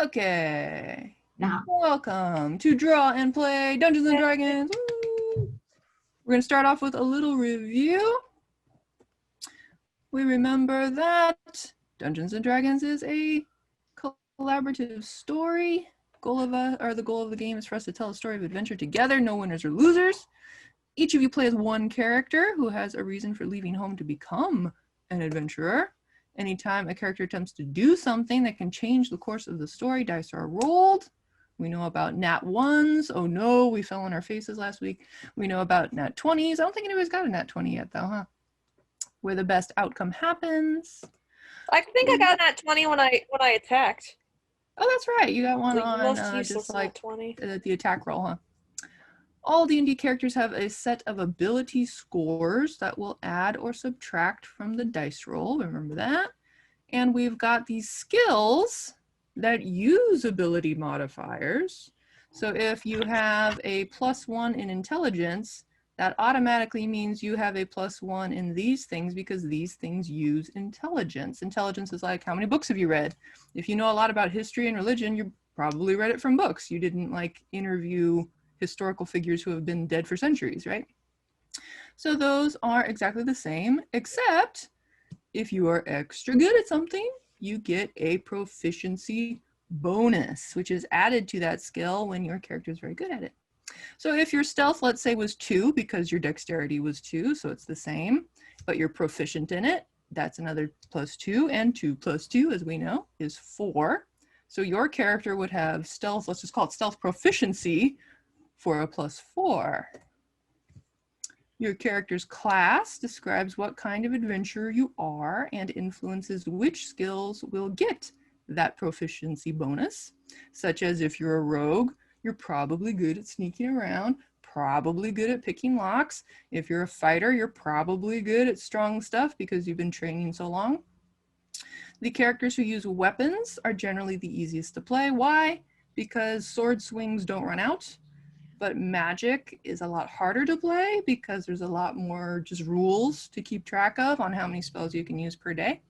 Okay. Now, Welcome to Draw and Play Dungeons and Dragons. Woo! We're going to start off with a little review. We remember that Dungeons and Dragons is a collaborative story. The goal of the game is for us to tell a story of adventure together, no winners or losers. Each of you plays one character who has a reason for leaving home to become an adventurer. Anytime a character attempts to do something that can change the course of the story, dice are rolled. We know about nat 1s. Oh no, we fell on our faces last week. We know about nat 20s. I don't think anybody's got a nat 20 yet though, huh? Where the best outcome happens. I think I got that 20 when I attacked. Oh, that's right. You got one The on most just like 20. The attack roll, huh? All D&D characters have a set of ability scores that will add or subtract from the dice roll. Remember that? And we've got these skills that use ability modifiers. So if you have a +1 in intelligence, that automatically means you have a +1 in these things because these things use intelligence. Intelligence is like, how many books have you read? If you know a lot about history and religion, you probably read it from books. You didn't like interview historical figures who have been dead for centuries, right? So those are exactly the same, except if you are extra good at something, you get a proficiency bonus, which is added to that skill when your character is very good at it. So if your stealth, let's say, was 2 because your dexterity was 2, so it's the same, but you're proficient in it, that's another +2, and 2 + 2, as we know, is 4. So your character would have stealth, let's just call it stealth proficiency, for a +4. Your character's class describes what kind of adventurer you are and influences which skills will get that proficiency bonus, such as if you're a rogue, you're probably good at sneaking around, probably good at picking locks. If you're a fighter, you're probably good at strong stuff because you've been training so long. The characters who use weapons are generally the easiest to play. Why? Because sword swings don't run out. But magic is a lot harder to play because there's a lot more just rules to keep track of on how many spells you can use per day.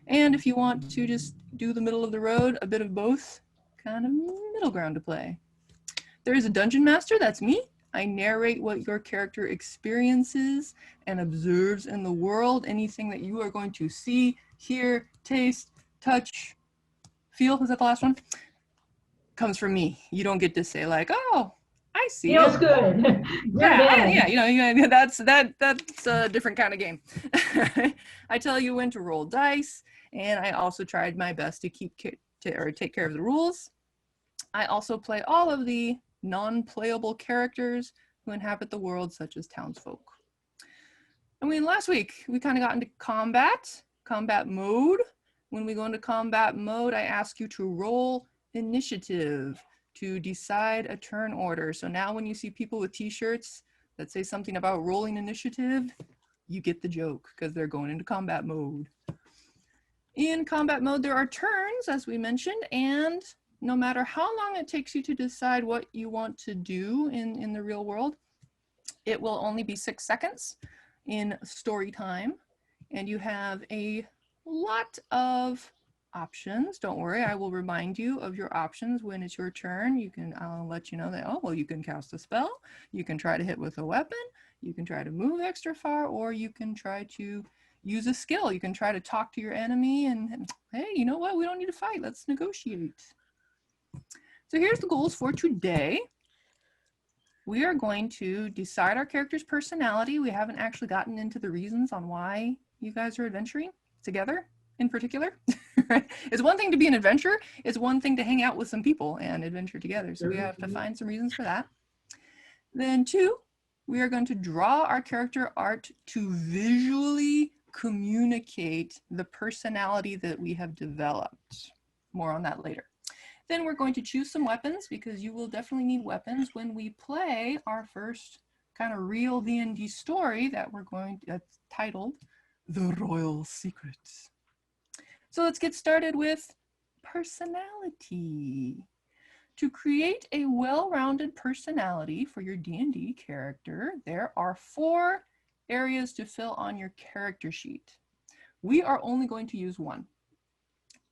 And if you want to just do the middle of the road, a bit of both, kind of middle ground to play. There is a dungeon master, that's me. I narrate what your character experiences and observes in the world. Anything that you are going to see, hear, taste, touch, feel, is that the last one? Comes from me. You don't get to say like, oh, I see. feels good. Yeah, that's a different kind of game. I tell you when to roll dice, and I also tried my best to take care of the rules. I also play all of the non-playable characters who inhabit the world, such as townsfolk. I mean, last week we kind of got into combat mode. When we go into combat mode, I ask you to roll initiative to decide a turn order. So now when you see people with t-shirts that say something about rolling initiative, you get the joke because they're going into combat mode. In combat mode, there are turns, as we mentioned, and no matter how long it takes you to decide what you want to do in the real world, it will only be 6 seconds in story time, and you have a lot of options. Don't worry, I will remind you of your options when it's your turn. I'll let you know that, oh, well, you can cast a spell, you can try to hit with a weapon, you can try to move extra far, or you can try to use a skill. You can try to talk to your enemy and, hey, you know what? We don't need to fight. Let's negotiate. So here's the goals for today. We are going to decide our character's personality. We haven't actually gotten into the reasons on why you guys are adventuring together in particular. Right? It's one thing to be an adventurer. It's one thing to hang out with some people and adventure together. So we have to find some reasons for that. Then 2, we are going to draw our character art to visually communicate the personality that we have developed. More on that later. Then we're going to choose some weapons because you will definitely need weapons when we play our first kind of real D&D story that we're going to titled The Royal Secrets. So let's get started with personality. To create a well-rounded personality for your D&D character, there are 4 areas to fill on your character sheet. We are only going to use one.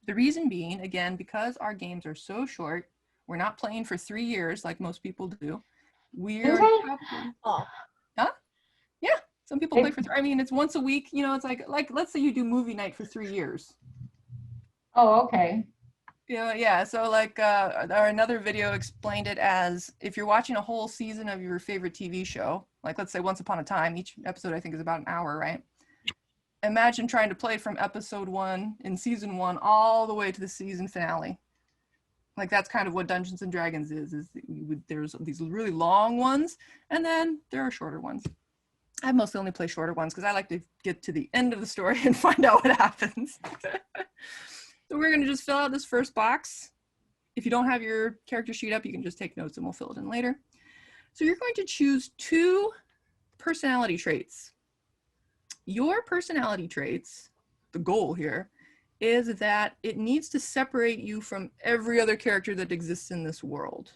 The reason being, again, because our games are so short, we're not playing for 3 years like most people do. We're probably, Oh, huh? Yeah, some people play for, I mean, it's once a week, you know, it's like let's say you do movie night for 3 years. Oh, okay. Yeah, so like or another video explained it as if you're watching a whole season of your favorite TV show, like let's say Once Upon a Time, each episode I think is about an hour, right? Imagine trying to play from episode 1 in season 1 all the way to the season finale. Like that's kind of what Dungeons and Dragons is there's these really long ones and then there are shorter ones. I mostly only play shorter ones because I like to get to the end of the story and find out what happens. So we're going to just fill out this first box. If you don't have your character sheet up, you can just take notes and we'll fill it in later. So you're going to choose 2 personality traits. Your personality traits, the goal here, is that it needs to separate you from every other character that exists in this world.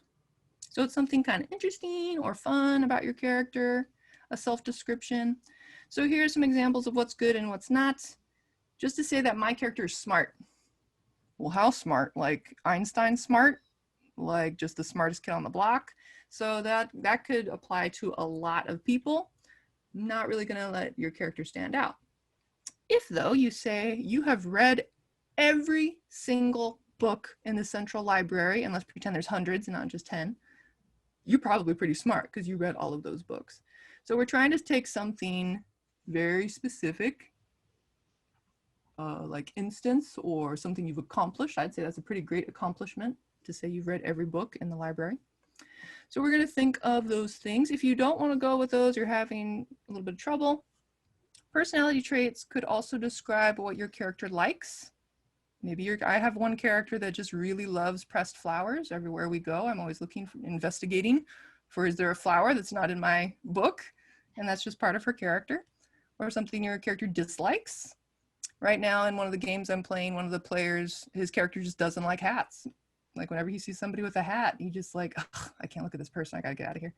So it's something kind of interesting or fun about your character, a self-description. So here are some examples of what's good and what's not. Just to say that my character is smart. Well, how smart? Like Einstein smart? Like just the smartest kid on the block? So that could apply to a lot of people. Not really going to let your character stand out. If though you say you have read every single book in the central library, and let's pretend there's hundreds and not just 10, you're probably pretty smart because you read all of those books. So we're trying to take something very specific, like instance or something you've accomplished. I'd say that's a pretty great accomplishment to say you've read every book in the library. So we're going to think of those things. If you don't want to go with those, you're having a little bit of trouble. Personality traits could also describe what your character likes. Maybe I have one character that just really loves pressed flowers. Everywhere we go, I'm always looking for, investigating for, is there a flower that's not in my book? And that's just part of her character. Or something your character dislikes. Right now in one of the games I'm playing, one of the players, his character just doesn't like hats. Like whenever he sees somebody with a hat, he just like, I can't look at this person, I gotta get out of here.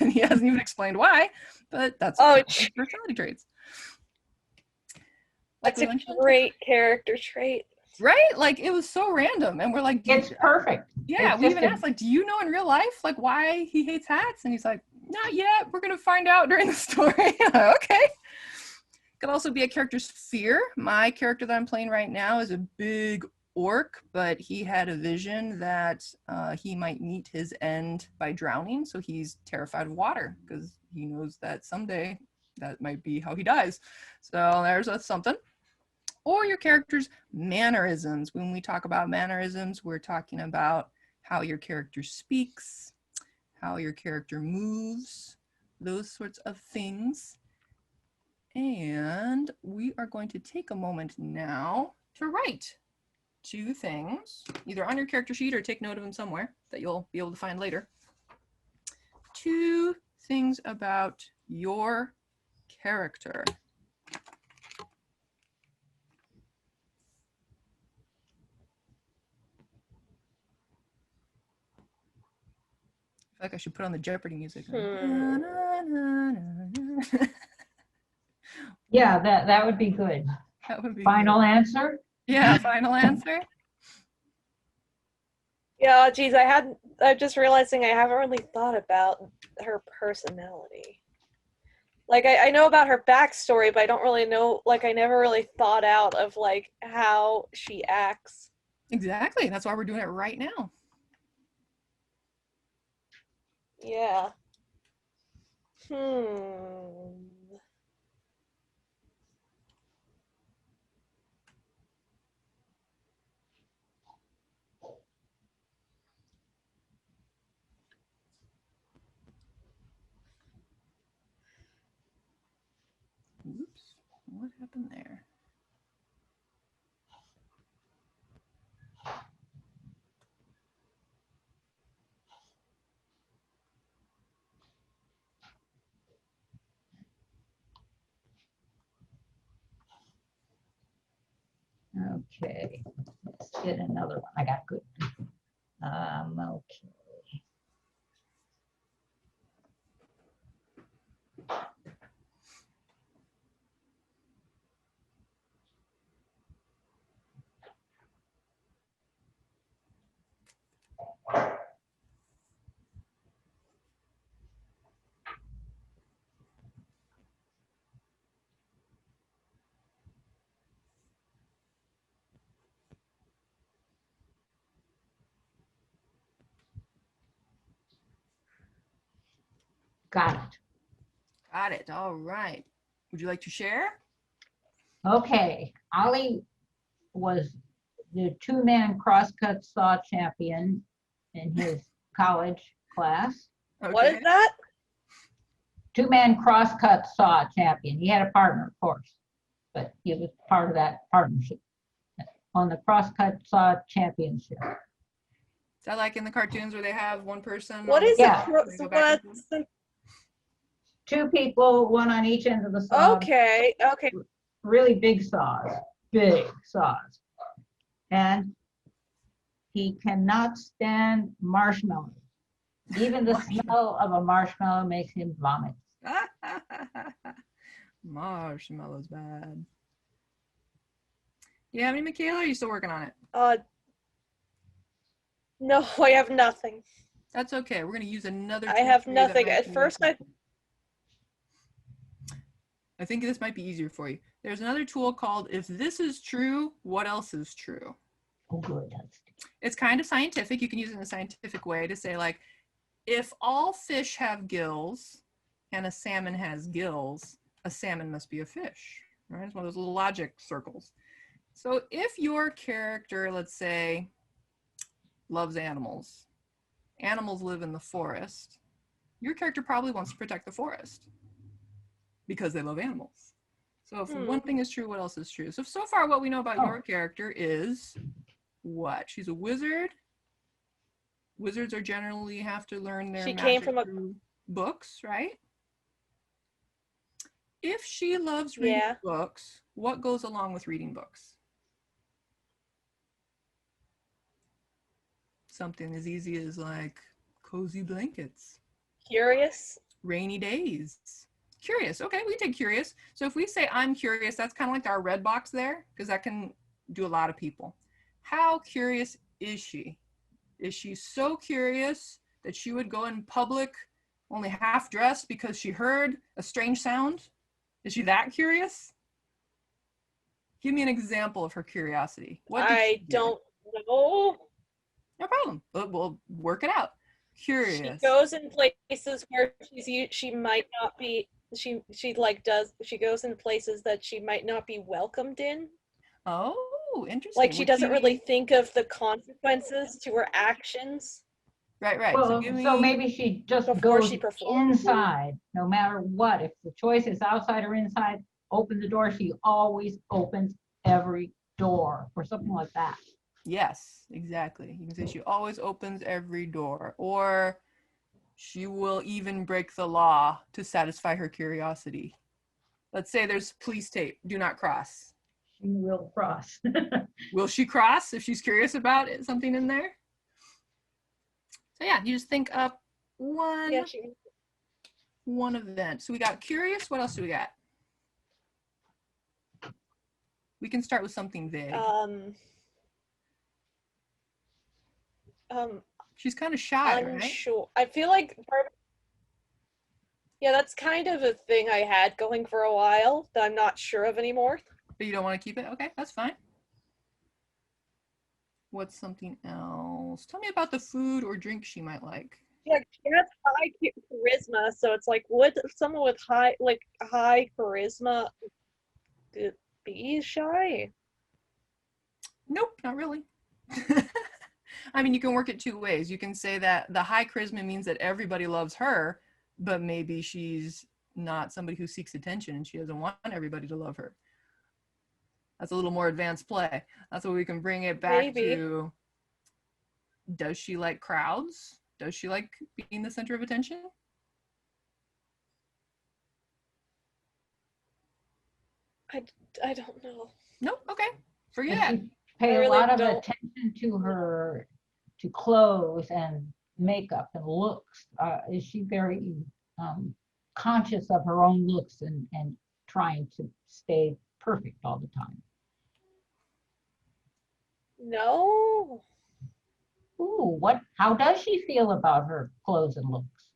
And he hasn't even explained why, but that's personality traits. Like that's a great character trait. Right? Like it was so random. And we're like, it's perfect. Yeah, it's we even asked, like, do you know in real life, like why he hates hats? And he's like, not yet, we're gonna find out during the story. Okay. Could also be a character's fear. My character that I'm playing right now is a big orc, but he had a vision that he might meet his end by drowning. So he's terrified of water because he knows that someday that might be how he dies. So there's something. Or your character's mannerisms. When we talk about mannerisms, we're talking about how your character speaks, how your character moves, those sorts of things. And we are going to take a moment now to write 2 things, either on your character sheet or take note of them somewhere that you'll be able to find later. 2 things about your character. I feel like I should put on the Jeopardy music. Yeah, that would be good. That would be final good. Answer? Yeah, final answer. Yeah, geez, I'm just realizing I haven't really thought about her personality. Like, I know about her backstory, but I don't really know, like, I never really thought out of, like, how she acts. Exactly, that's why we're doing it right now. Yeah. Oops, what happened there? Okay, let's get another one. I got good. Okay. Got it. Got it. All right. Would you like to share? Okay, Ollie was the two-man crosscut saw champion in his college class. What is that? Two-man crosscut saw champion. He had a partner, of course, but he was part of that partnership on the crosscut saw championship. Is that like in the cartoons where they have one person? What on the is Yeah. saw a and they go back and forth? what's Two people, one on each end of the saw. okay, okay. Really big saws, big saws. And he cannot stand marshmallows. Even the smell of a marshmallow makes him vomit. Marshmallow's bad. Do you have any, Michaela? Or are you still working on it? No, I have nothing. That's okay. We're going to use another. I tool have for you that nothing. might At be first helpful. I think this might be easier for you. There's another tool called If This Is True, What Else Is True? Oh, good. It's kind of scientific. You can use it in a scientific way to say, like, if all fish have gills and a salmon has gills, a salmon must be a fish, right? It's one of those little logic circles. So if your character, let's say, loves animals, animals live in the forest, your character probably wants to protect the forest because they love animals. So if one thing is true, what else is true? So far what we know about your character is what? She's a wizard. Wizards are generally have to learn their She magic came from through books, right? If she loves reading Yeah. books, what goes along with reading books? Something as easy as like cozy blankets, Curious. rainy days. Curious. Okay, we take curious. So if we say I'm curious, that's kind of like our red box there, because that can do a lot of people. How curious is she? Is she so curious that she would go in public only half dressed because she heard a strange sound? Is she that curious? Give me an example of her curiosity. What did she I do? don't know. No problem. We'll work it out. Curious. She goes in places where she might not be. She goes in places that she might not be welcomed in. Oh, interesting. Like she Would doesn't really think of the consequences to her actions. Right. Well, give so me- maybe she just Before goes she performs. inside, no matter what. If the choice is outside or inside, open the door. She always opens every door or something like that. Yes, exactly. You can say she always opens every door, or she will even break the law to satisfy her curiosity. Let's say there's police tape, do not cross. She will cross. Will she cross if she's curious about it, something in there? So yeah, you just think up one Yeah, event. So we got curious. What else do we got? We can start with something vague. She's kind of shy, right? unsure. I feel like yeah, that's kind of a thing I had going for a while that I'm not sure of anymore. But you don't want to keep it? Okay, that's fine. What's something else? Tell me about the food or drink she might like. Yeah, she has high charisma, so it's like, would someone with high charisma be shy? Nope, not really. I mean, you can work it two ways. You can say that the high charisma means that everybody loves her, but maybe she's not somebody who seeks attention and she doesn't want everybody to love her. That's a little more advanced play. That's what we can bring it back to. Does she like crowds? Does she like being the center of attention? I don't know. Nope. Okay. Forget Does that. she pay I a really lot of don't. attention to clothes and makeup and looks? Is she very conscious of her own looks and trying to stay perfect all the time? No. Ooh, how does she feel about her clothes and looks?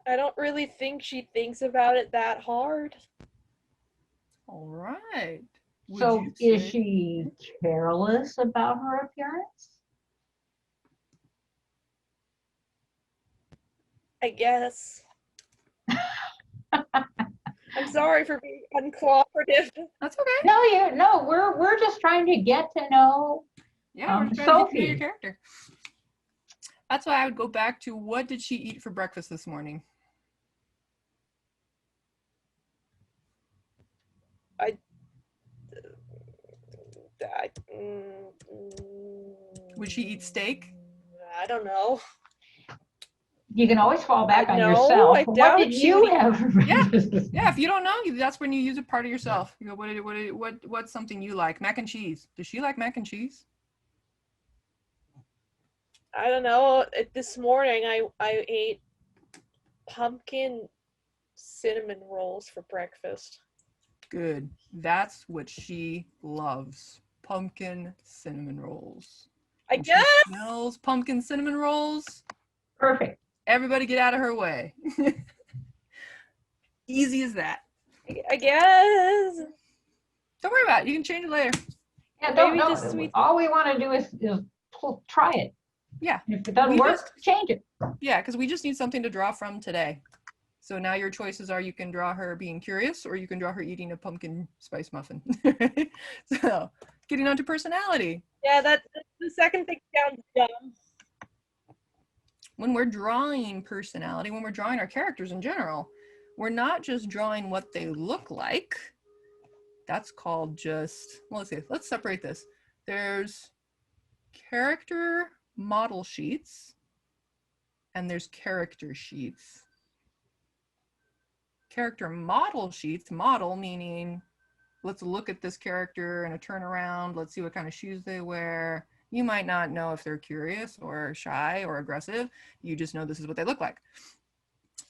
I don't really think she thinks about it that hard. All right. Would So you is say- she careless about her appearance? I guess. I'm sorry for being uncooperative. That's okay. No, we're just trying to get to know Yeah, we're just trying to get to know your Sophie. character. That's why I would go back to what did she eat for breakfast this morning? Would she eat steak? I don't know. You can always fall back on No, yourself. I What doubt did she you would- have for Yeah. breakfast this Yeah, if you don't know, that's when you use a part of yourself. You go, what's something you like? Mac and cheese. Does she like mac and cheese? I don't know. This morning I ate pumpkin cinnamon rolls for breakfast. Good. That's what she loves. Pumpkin cinnamon rolls. I When she guess. smells pumpkin cinnamon rolls, Perfect. everybody get out of her way. Easy as that. I guess. Don't worry about it. You can change it later. Yeah, Maybe don't, just sweet. all we want to do is try it. Yeah. And if it doesn't We work, just- change it. Yeah, because we just need something to draw from today. So now your choices are you can draw her being curious or you can draw her eating a pumpkin spice muffin. So getting on to personality. Yeah, that's the second thing sounds dumb. When we're drawing personality, when we're drawing our characters in general, we're not just drawing what they look like. That's called just, well, let's see, let's separate this. There's character model sheets and there's character sheets. Character model sheets, model meaning let's look at this character in a turnaround, let's see what kind of shoes they wear. You might not know if they're curious or shy or aggressive. You just know this is what they look like.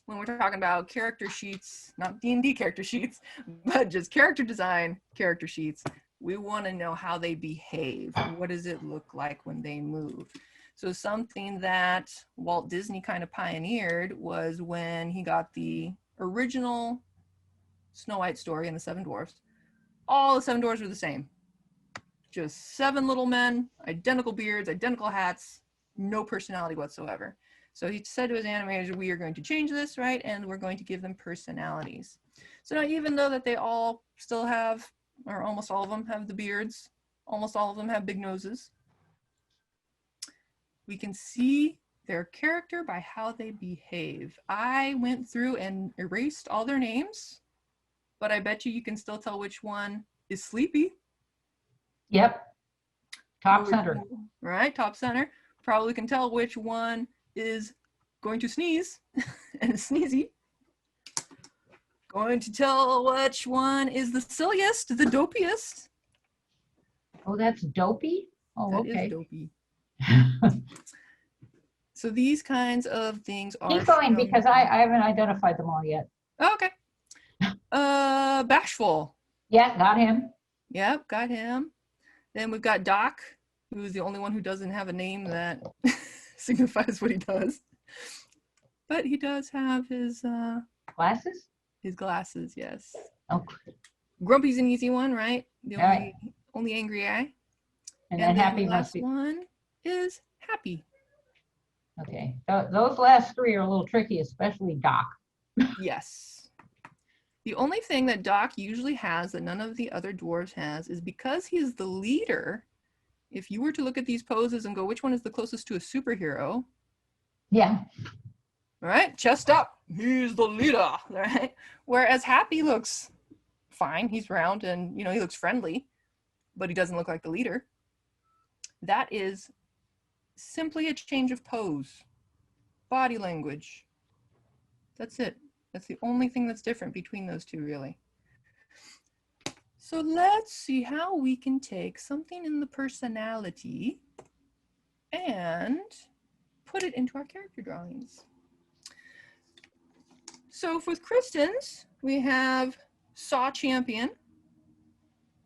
When we're talking about character sheets, not D&D character sheets, but just character design character sheets, we want to know how they behave. What does it look like when they move? So something that Walt Disney kind of pioneered was when he got the original Snow White story and the Seven Dwarfs. All the Seven Dwarfs were the same. Just 7 little men, identical beards, identical hats, no personality whatsoever. So he said to his animators, we are going to change this, right? And we're going to give them personalities. So now even though that they all still have, or almost all of them have the beards, almost all of them have big noses, we can see their character by how they behave. I went through and erased all their names, but I bet you can still tell which one is sleepy. Yep. Top center. Right, top center. Probably can tell which one is going to sneeze and is sneezy. Going to tell which one is the silliest, the dopiest. Oh, that's dopey? Oh, That okay. is dopey. So these kinds of things are Keep going shown- because I haven't identified them all yet. Okay. Bashful. Yeah, got him. Yep, got him. Then we've got Doc, who's the only one who doesn't have a name that signifies what he does. But he does have his Glasses? glasses, yes. Oh, Grumpy's an easy one, right? The All right. only angry guy. and then happy the must last be. one is happy. Okay, those last 3 are a little tricky, especially Doc. Yes. The only thing that Doc usually has that none of the other dwarves has is because he's the leader. If you were to look at these poses and go, which one is the closest to a superhero? Yeah, All right, chest up. He's the leader, all right? Whereas Happy looks fine. He's round and, he looks friendly, but he doesn't look like the leader. That is simply a change of pose, body language. That's it. That's the only thing that's different between those two, really. So let's see how we can take something in the personality and put it into our character drawings. So with Kristen's, we have Saw Champion.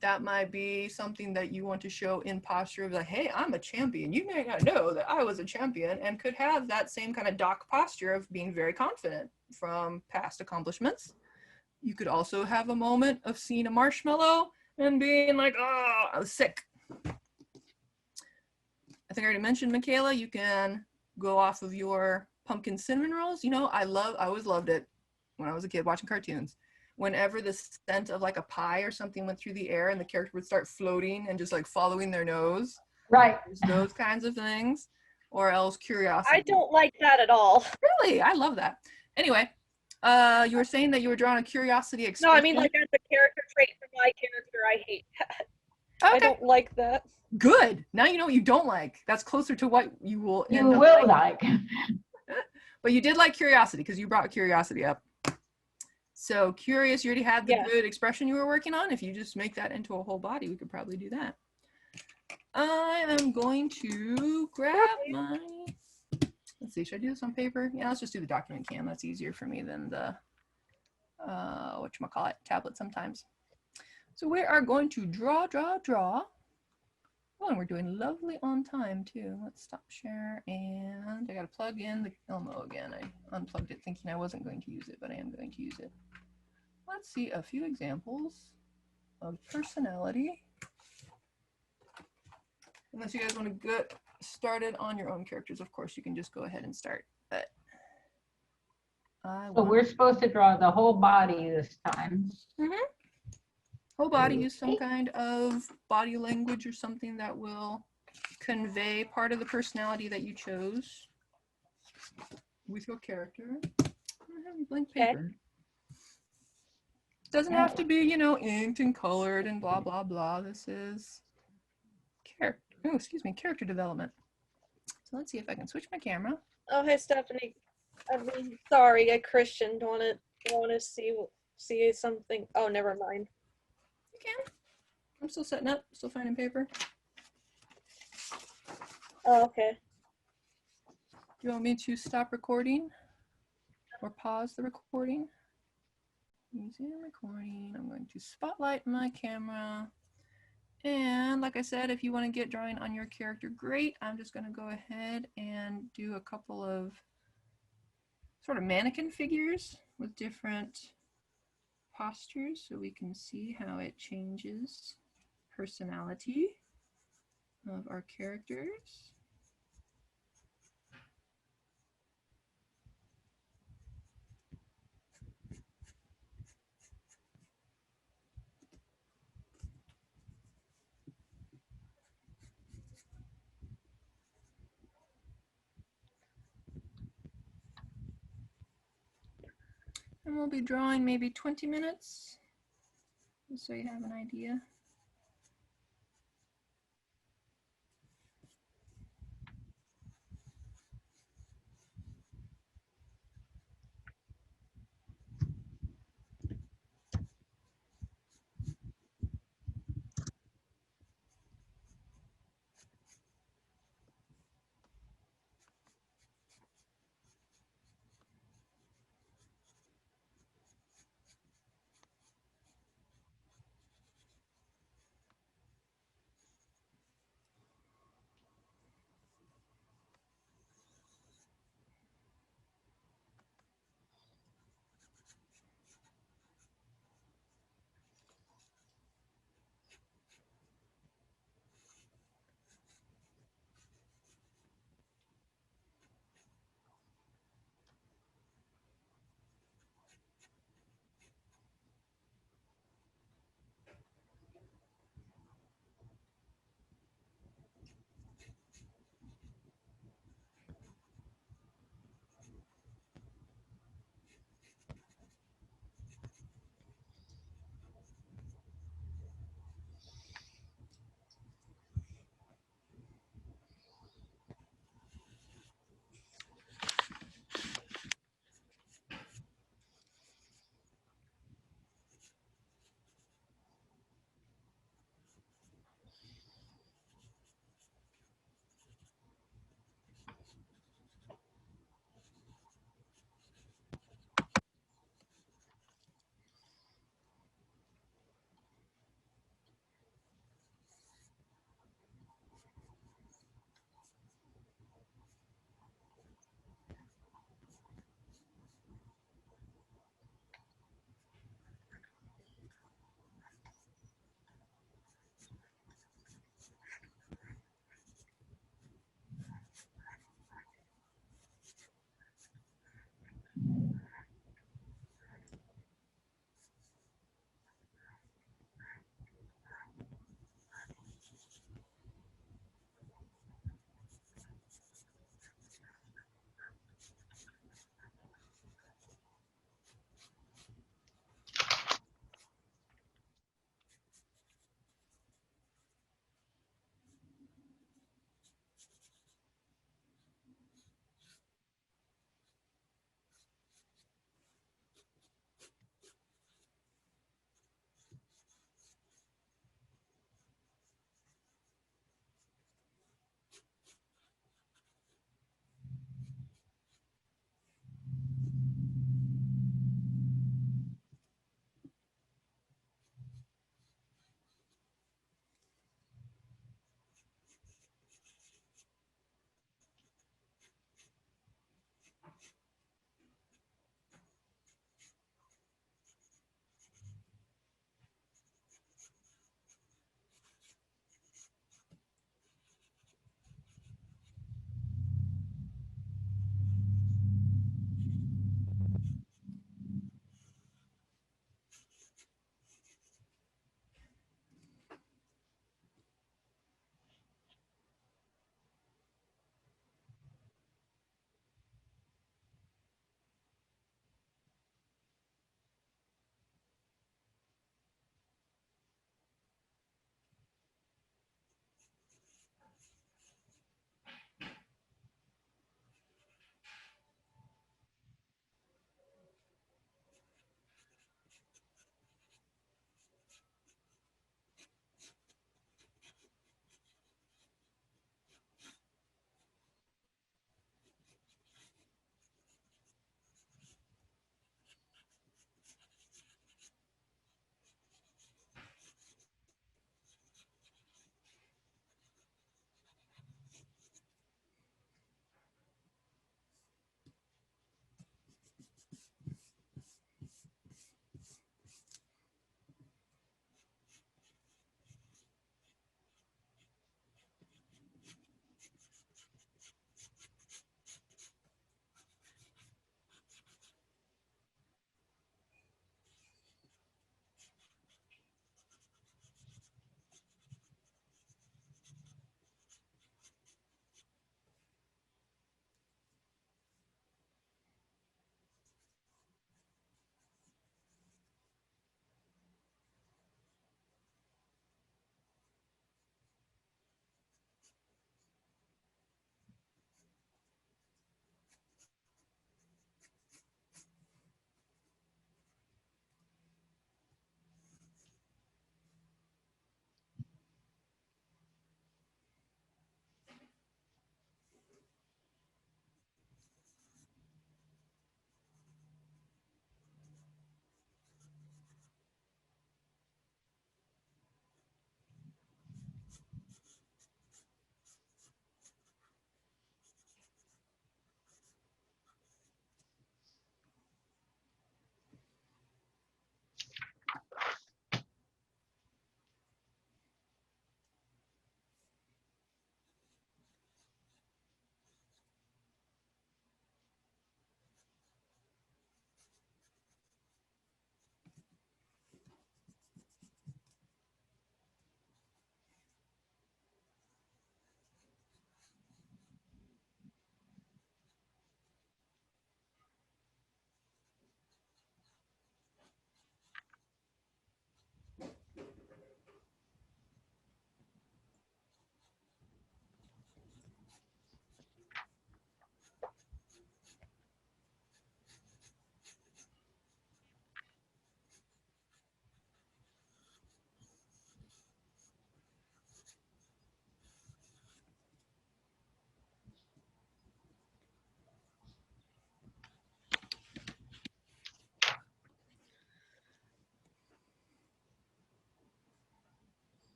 That might be something that you want to show in posture of like, hey, I'm a champion. You may not know that I was a champion, and could have that same kind of Doc posture of being very confident from past accomplishments. You could also have a moment of seeing a marshmallow and being like, oh, I was sick. I think I already mentioned, Michaela, you can go off of your pumpkin cinnamon rolls. You know, I always loved it when I was a kid watching cartoons. Whenever the scent of like a pie or something went through the air and the character would start floating and just like following their nose. Right. Those kinds of things. Or else curiosity. I don't like that at all. Really? I love that. Anyway, you were saying that you were drawing a curiosity No, expression. I mean like as a character trait for my character, I hate that. I Okay, don't like that. good. Now you know what you don't like. That's closer to what you will You end up will liking. like. But you did like curiosity because you brought curiosity up. So curious, you already had the Yeah. good expression you were working on. If you just make that into a whole body, we could probably do that. I am going to grab my, let's see, should I do this on paper? Yeah, let's just do the document cam. That's easier for me than the, whatchamacallit, tablet sometimes. So we are going to draw. Oh, and we're doing lovely on time too. Let's stop share, and I gotta plug in the Elmo again. I unplugged it thinking I wasn't going to use it, but I am going to use it. Let's see a few examples of personality. Unless you guys want to get started on your own characters, of course, you can just go ahead and start. But So we're supposed to draw the whole body this time. whole body, use some kind of body language or something that will convey part of the personality that you chose with your character. I have blank paper. Doesn't have to be, you know, inked and colored and blah blah blah. This is character development. So let's see if I can switch my camera. Oh, hey Stephanie. I mean, sorry, I Christian want to see something. Oh, never mind. You can. I'm still setting up, still finding paper. Oh, okay. Do you want me to stop recording or pause the recording? Using recording. I'm going to spotlight my camera. And like I said, if you want to get drawing on your character, great. I'm just going to go ahead and do a couple of sort of mannequin figures with different postures so we can see how it changes personality of our characters. And we'll be drawing maybe 20 minutes, just so you have an idea.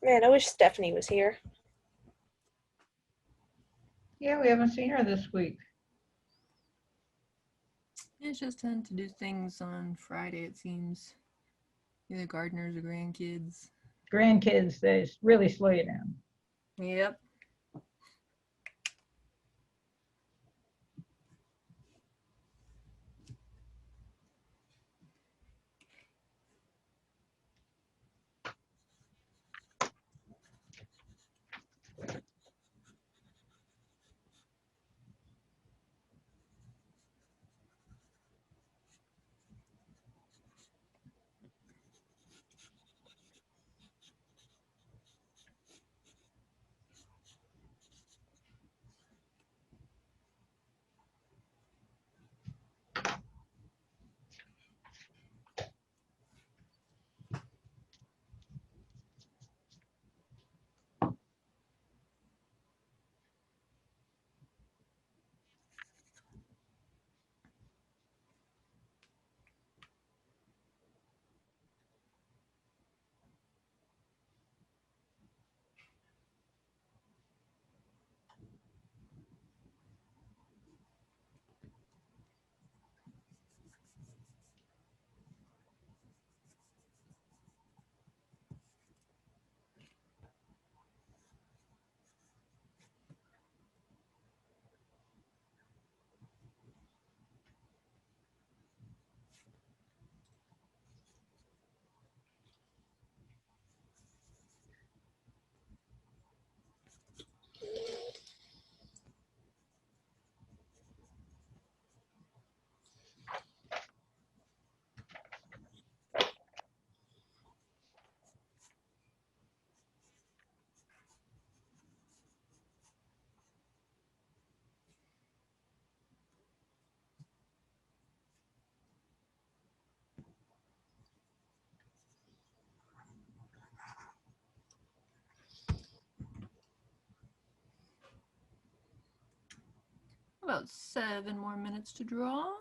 Man, I wish Stephanie was here. Yeah, we haven't seen her this week. It's just tend to do things on Friday, it seems. Either gardeners or grandkids. Grandkids, they really slow you down. Yep. About 7 more minutes to draw.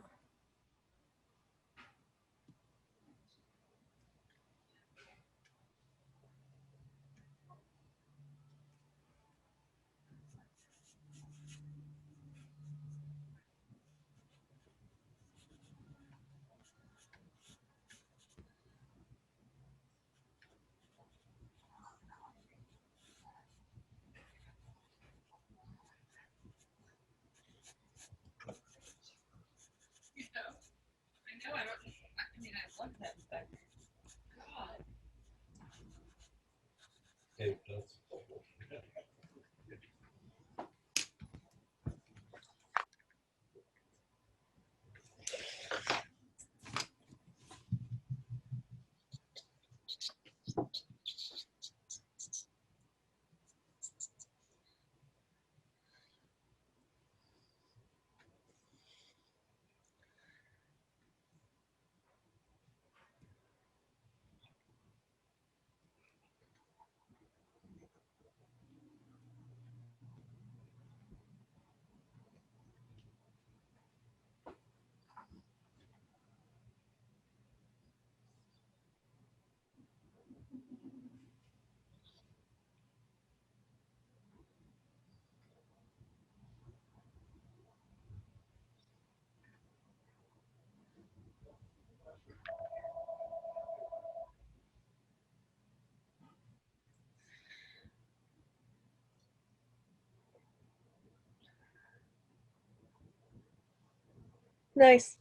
Nice.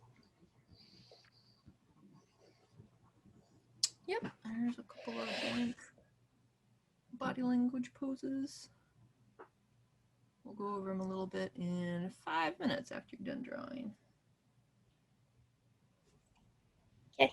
Yep, there's a couple of blank body language poses. We'll go over them a little bit in 5 minutes after you're done drawing. Okay.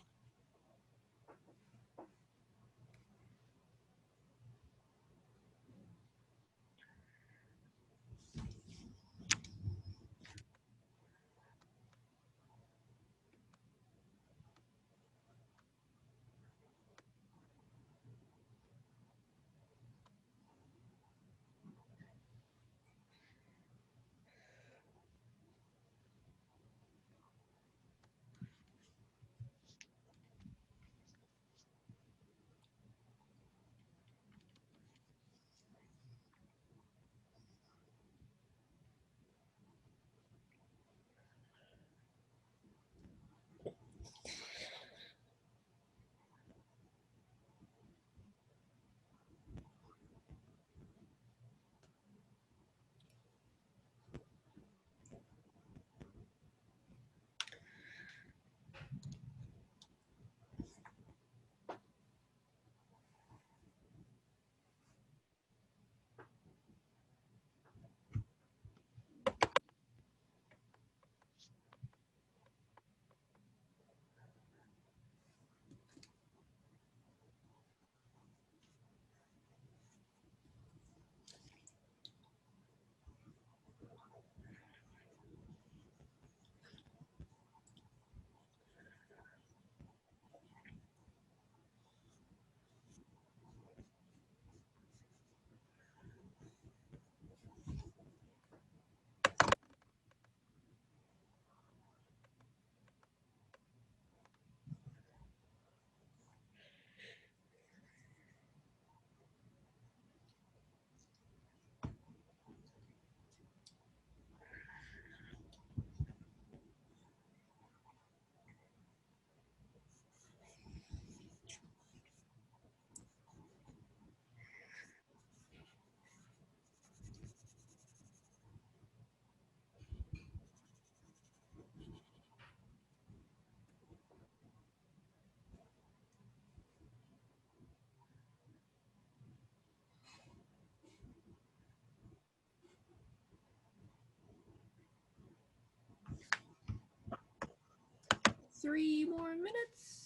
3 more minutes.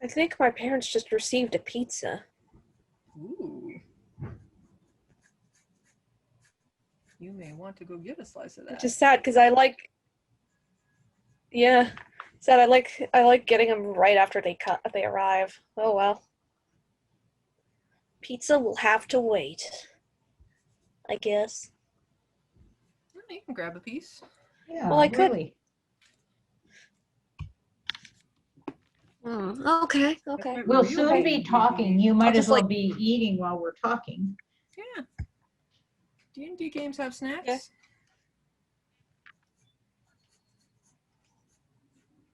I think my parents just received a pizza. Ooh. You may want to go get a slice of that. Which is sad because I like. Yeah, sad. I like getting them right after they arrive. Oh well. Pizza will have to wait. I guess. You can grab a piece. Yeah, Well, I could- really. Okay. Okay. Quite We'll really soon be talking. You might as just, well like- be eating while we're talking. Yeah. D&D games have snacks.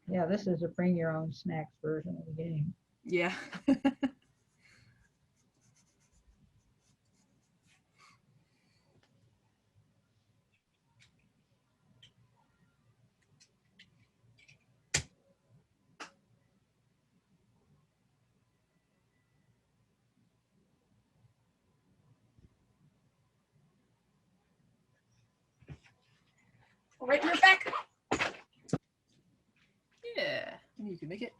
Yeah. Yeah, this is a bring your own snacks version of the game. Yeah. Right in your back. Yeah. You can make it.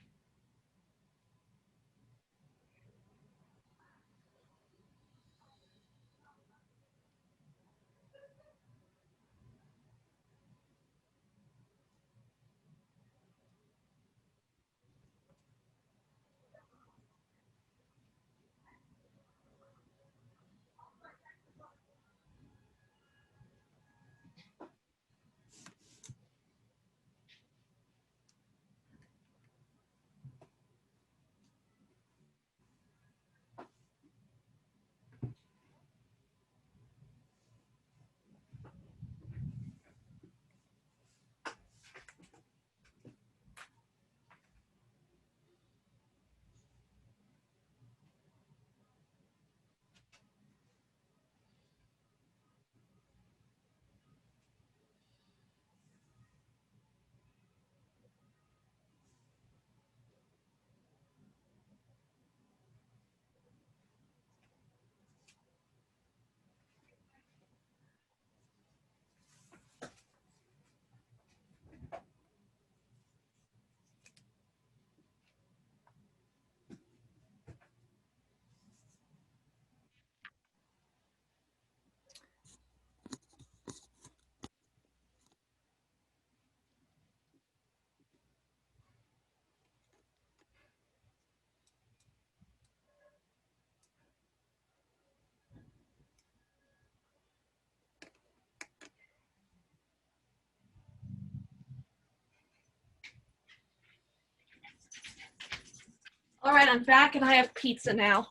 All right, I'm back and I have pizza now.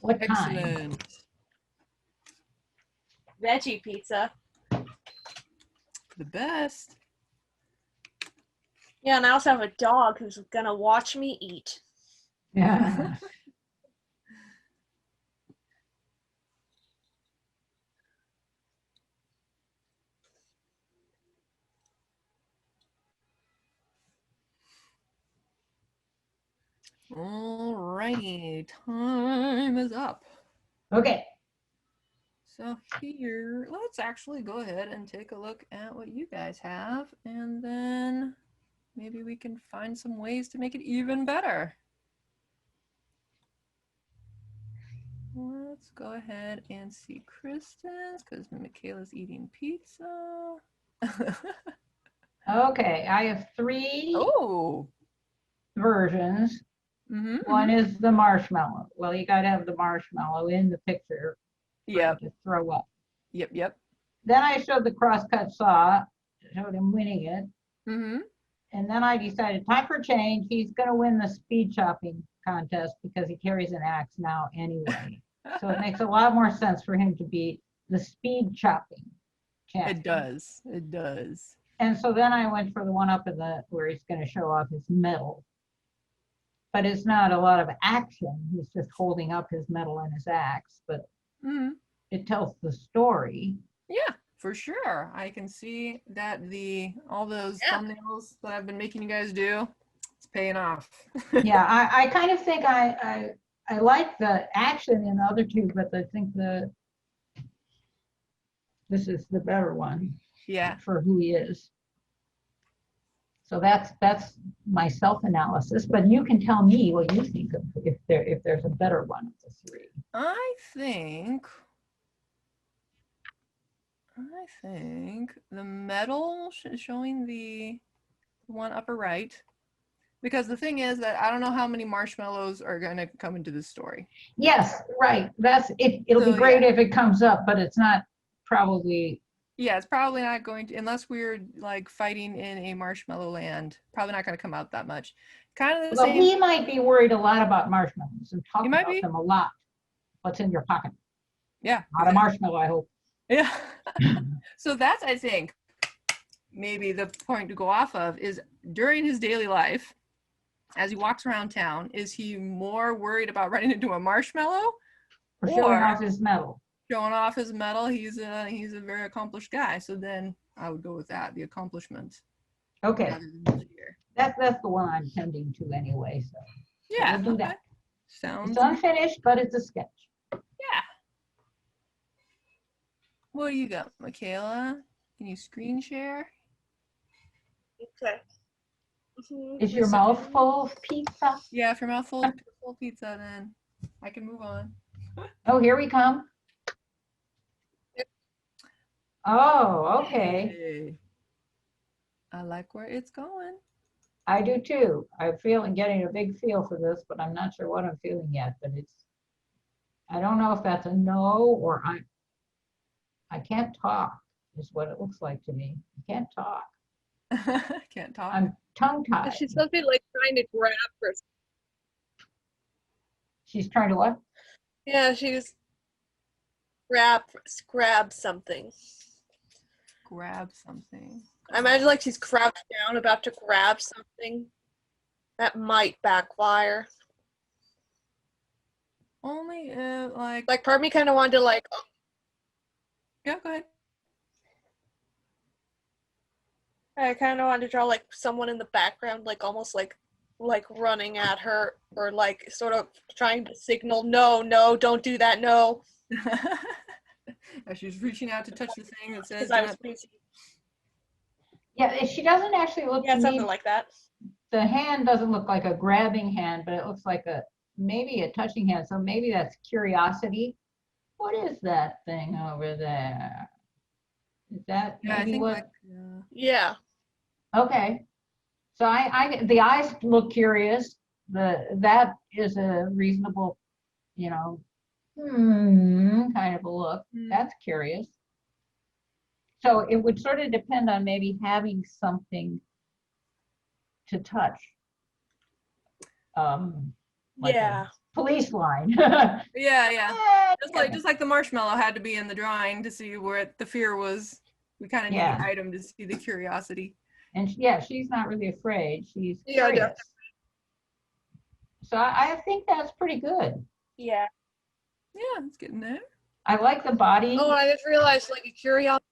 What kind? Excellent. Veggie pizza. The best. Yeah, and I also have a dog who's gonna watch me eat. Yeah. Alrighty, time is up. Okay. So here, let's actually go ahead and take a look at what you guys have, and then maybe we can find some ways to make it even better. Let's go ahead and see Kristen's, because Michaela's eating pizza. Okay. I have three Oh. versions. Mm-hmm. One is the marshmallow. Well, you got to have the marshmallow in the picture for Yep. him to throw up. Yep. Then I showed the crosscut saw, showed him winning it. Mm-hmm. And then I decided, time for change. He's going to win the speed chopping contest because he carries an axe now anyway. So it makes a lot more sense for him to be the speed chopping champion. It does. It does. And so then I went for the one up in the where he's going to show off his medal. but it's not a lot of action. He's just holding up his medal and his axe, but Mhm. it tells the story. Yeah, for sure. I can see that all those Yeah. thumbnails that I've been making you guys do, it's paying off. Yeah, I kind of think I like the action in the other two, but I think this is the better one Yeah. for who he is. So that's my self-analysis, but you can tell me what you think of if there's a better one of the three. I think the medal showing the one upper right, because the thing is that I don't know how many marshmallows are going to come into this story. Yes, right. That's it. It'll be So, great yeah. if it comes up, but it's not probably. Yeah, it's probably not going to, unless we're like fighting in a marshmallow land, probably not going to come out that much. Kind of the Well, same. he might be worried a lot about marshmallows and talk He might about be. them a lot. What's in your pocket? Yeah. Not a marshmallow, I hope. Yeah. So that's, I think, maybe the point to go off of is during his daily life, as he walks around town, is he more worried about running into a marshmallow For showing or off his medal. showing off his medal? He's a very accomplished guy. So then I would go with that, the accomplishment. Okay, Rather than the fear. that's the one I'm tending to anyway. So Yeah. we'll do Okay. that. Sounds It's unfinished, but it's a sketch. Yeah. What do you got, Michaela? Can you screen share? Okay. Is your mouth full of pizza? Yeah, if your mouth full of pizza, then I can move on. Oh, here we come. Oh, okay. Hey. I like where it's going. I do too. I'm getting a big feel for this, but I'm not sure what I'm feeling yet. But I don't know if that's a no or I can't talk, is what it looks like to me. I can't talk. Can't talk. I'm tongue-tied. She's supposed to be like trying to grab her. She's trying to what? Yeah, she's grab something. Grab something. I imagine like she's crouched down about to grab something. That might backfire. Only like Like part of me kind of wanted to like, yeah, go ahead. I kind of wanted to draw like someone in the background, like almost like running at her or like sort of trying to signal, no, don't do that, no. As she's reaching out to touch the thing that says Because I was busy. Yeah, she doesn't actually look Yeah, to something me. like that. The hand doesn't look like a grabbing hand, but it looks like maybe a touching hand. So maybe that's curiosity. What is that thing over there? Is that yeah, I maybe think what? like Yeah. Okay. So the eyes look curious. That is a reasonable, kind of a look. That's curious. So it would sort of depend on maybe having something to touch. Like Yeah. a police line. yeah. Just like the marshmallow had to be in the drawing to see where the fear was. We kind of need Yeah. the item to see the curiosity. And yeah, she's not really afraid. She's Yeah, curious. definitely. So I think that's pretty good. Yeah. Yeah, it's getting there. I like the body. Oh, I just realized like a curiosity.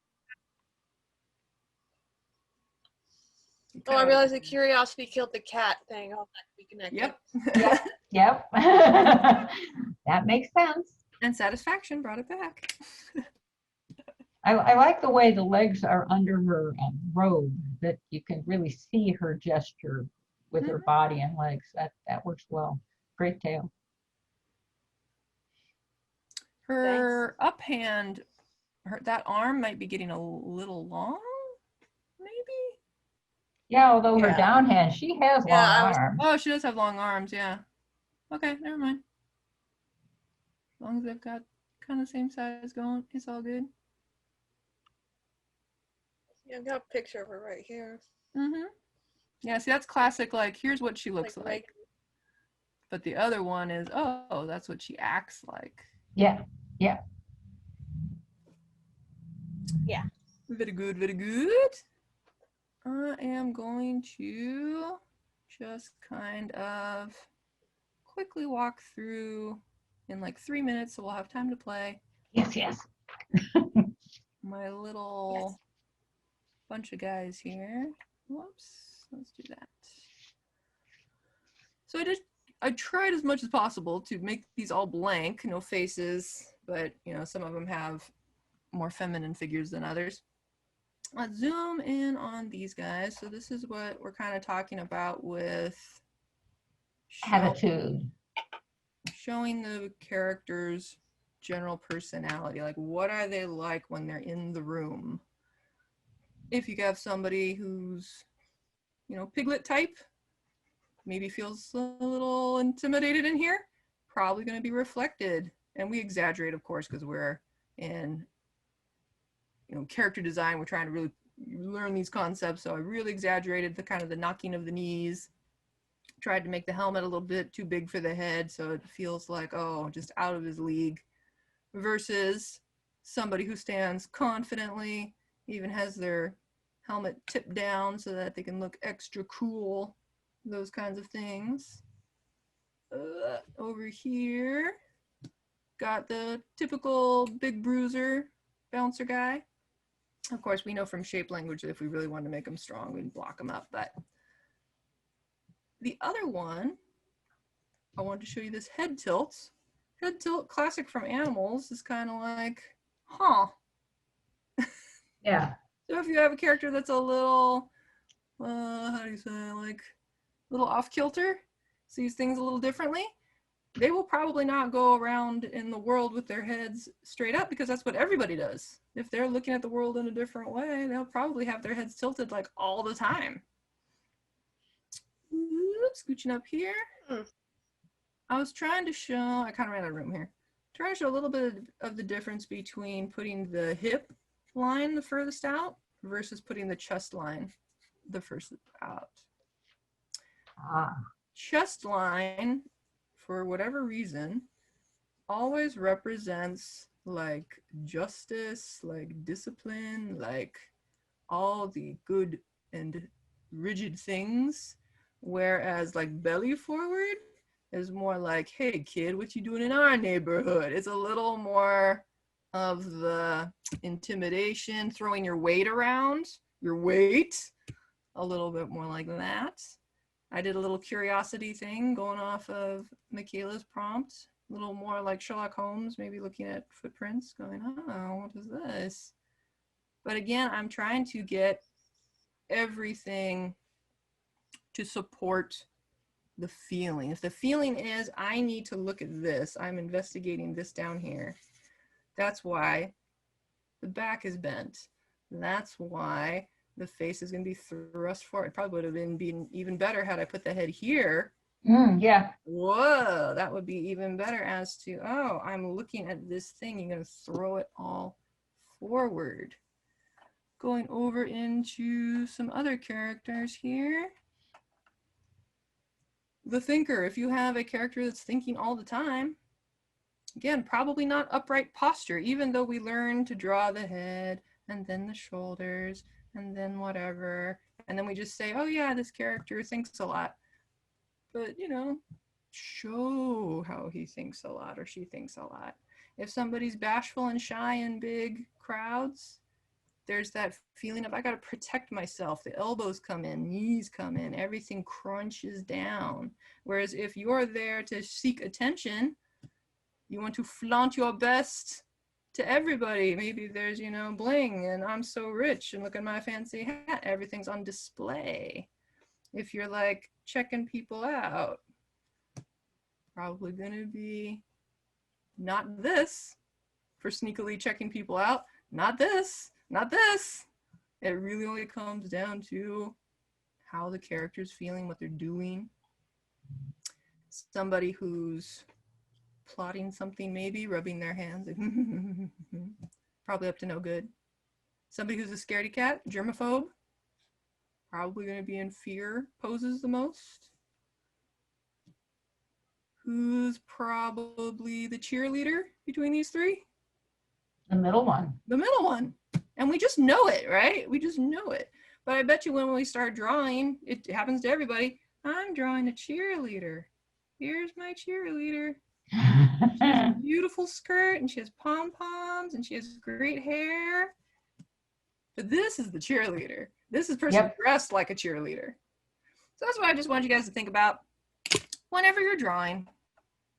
Oh, I realized the curiosity killed the cat thing. All that to be connected. Yep. Yep. That makes sense. And satisfaction brought it back. I like the way the legs are under her robe, that you can really see her gesture with her body and legs. That works well. Great tail. Her up hand, that arm might be getting a little long, maybe? Yeah, although her Yeah. down hand, she has long arms. Oh, she does have long arms, yeah. Okay, never mind. As long as they've got kind of same size going, it's all good. Yeah, I've got a picture of her right here. Mm-hmm. Yeah, see, that's classic, like, here's what she looks like. But the other one is, oh, that's what she acts like. Yeah. Very good, very good. I am going to just kind of quickly walk through in like 3 minutes, so we'll have time to play. Yes. My little bunch of guys here. Whoops, let's do that. So I tried as much as possible to make these all blank, no faces, but you know, some of them have more feminine figures than others. Let's zoom in on these guys. So this is what we're kind of talking about with Attitude. showing the characters' general personality. Like, what are they like when they're in the room? If you have somebody who's, you know, piglet type, maybe feels a little intimidated in here, probably going to be reflected. And we exaggerate, of course, because we're in, you know, character design. We're trying to really learn these concepts. So I really exaggerated the kind of the knocking of the knees, tried to make the helmet a little bit too big for the head. So it feels like, oh, just out of his league, versus somebody who stands confidently, even has their helmet tipped down so that they can look extra cool, those kinds of things. Over here, got the typical big bruiser bouncer guy. Of course, we know from shape language that if we really want to make them strong, we'd block them up. But the other one, I wanted to show you this head tilt. Head tilt, classic from animals, is kind of like, huh. Yeah. So if you have a character that's a little, how do you say, like a little off kilter, sees things a little differently, they will probably not go around in the world with their heads straight up, because that's what everybody does. If they're looking at the world in a different way, they'll probably have their heads tilted like all the time. Oops, scooching up here. I was trying to show, I kind of ran out of room here, trying to show a little bit of the difference between putting the hip line the furthest out versus putting the chest line the first out. Chest line, for whatever reason, always represents like justice, like discipline, like all the good and rigid things, whereas like belly forward is more like, hey kid, what you doing in our neighborhood? It's a little more of the intimidation, throwing your weight around, your weight, a little bit more like that. I did a little curiosity thing going off of Michaela's prompt, a little more like Sherlock Holmes, maybe looking at footprints, going, oh, what is this? But again, I'm trying to get everything to support the feeling. If the feeling is, I need to look at this, I'm investigating this down here, that's why the back is bent. That's why the face is going to be thrust forward. It probably would have been even better had I put the head here. Yeah. Whoa, that would be even better as to, oh, I'm looking at this thing. You're going to throw it all forward. Going over into some other characters here. The thinker, if you have a character that's thinking all the time, again, probably not upright posture, even though we learn to draw the head and then the shoulders and then whatever. And then we just say, oh yeah, this character thinks a lot. But, you know, show how he thinks a lot or she thinks a lot. If somebody's bashful and shy in big crowds, there's that feeling of, I got to protect myself. The elbows come in, knees come in, everything crunches down. Whereas if you're there to seek attention, you want to flaunt your best to everybody. Maybe there's, you know, bling and I'm so rich and look at my fancy hat. Everything's on display. If you're like checking people out, probably gonna be not this for sneakily checking people out. Not this, not this. It really only comes down to how the character's feeling, what they're doing. Somebody who's plotting something, maybe rubbing their hands, like, probably up to no good. Somebody who's a scaredy cat, germaphobe, probably going to be in fear poses the most. Who's probably the cheerleader between these three? The middle one. The middle one. And we just know it, right? We just know it. But I bet you when we start drawing, it happens to everybody, I'm drawing a cheerleader. Here's my cheerleader. She has a beautiful skirt and she has pom-poms and she has great hair. But this is the cheerleader. This is person Yep. dressed like a cheerleader. So that's what I just want you guys to think about. Whenever you're drawing,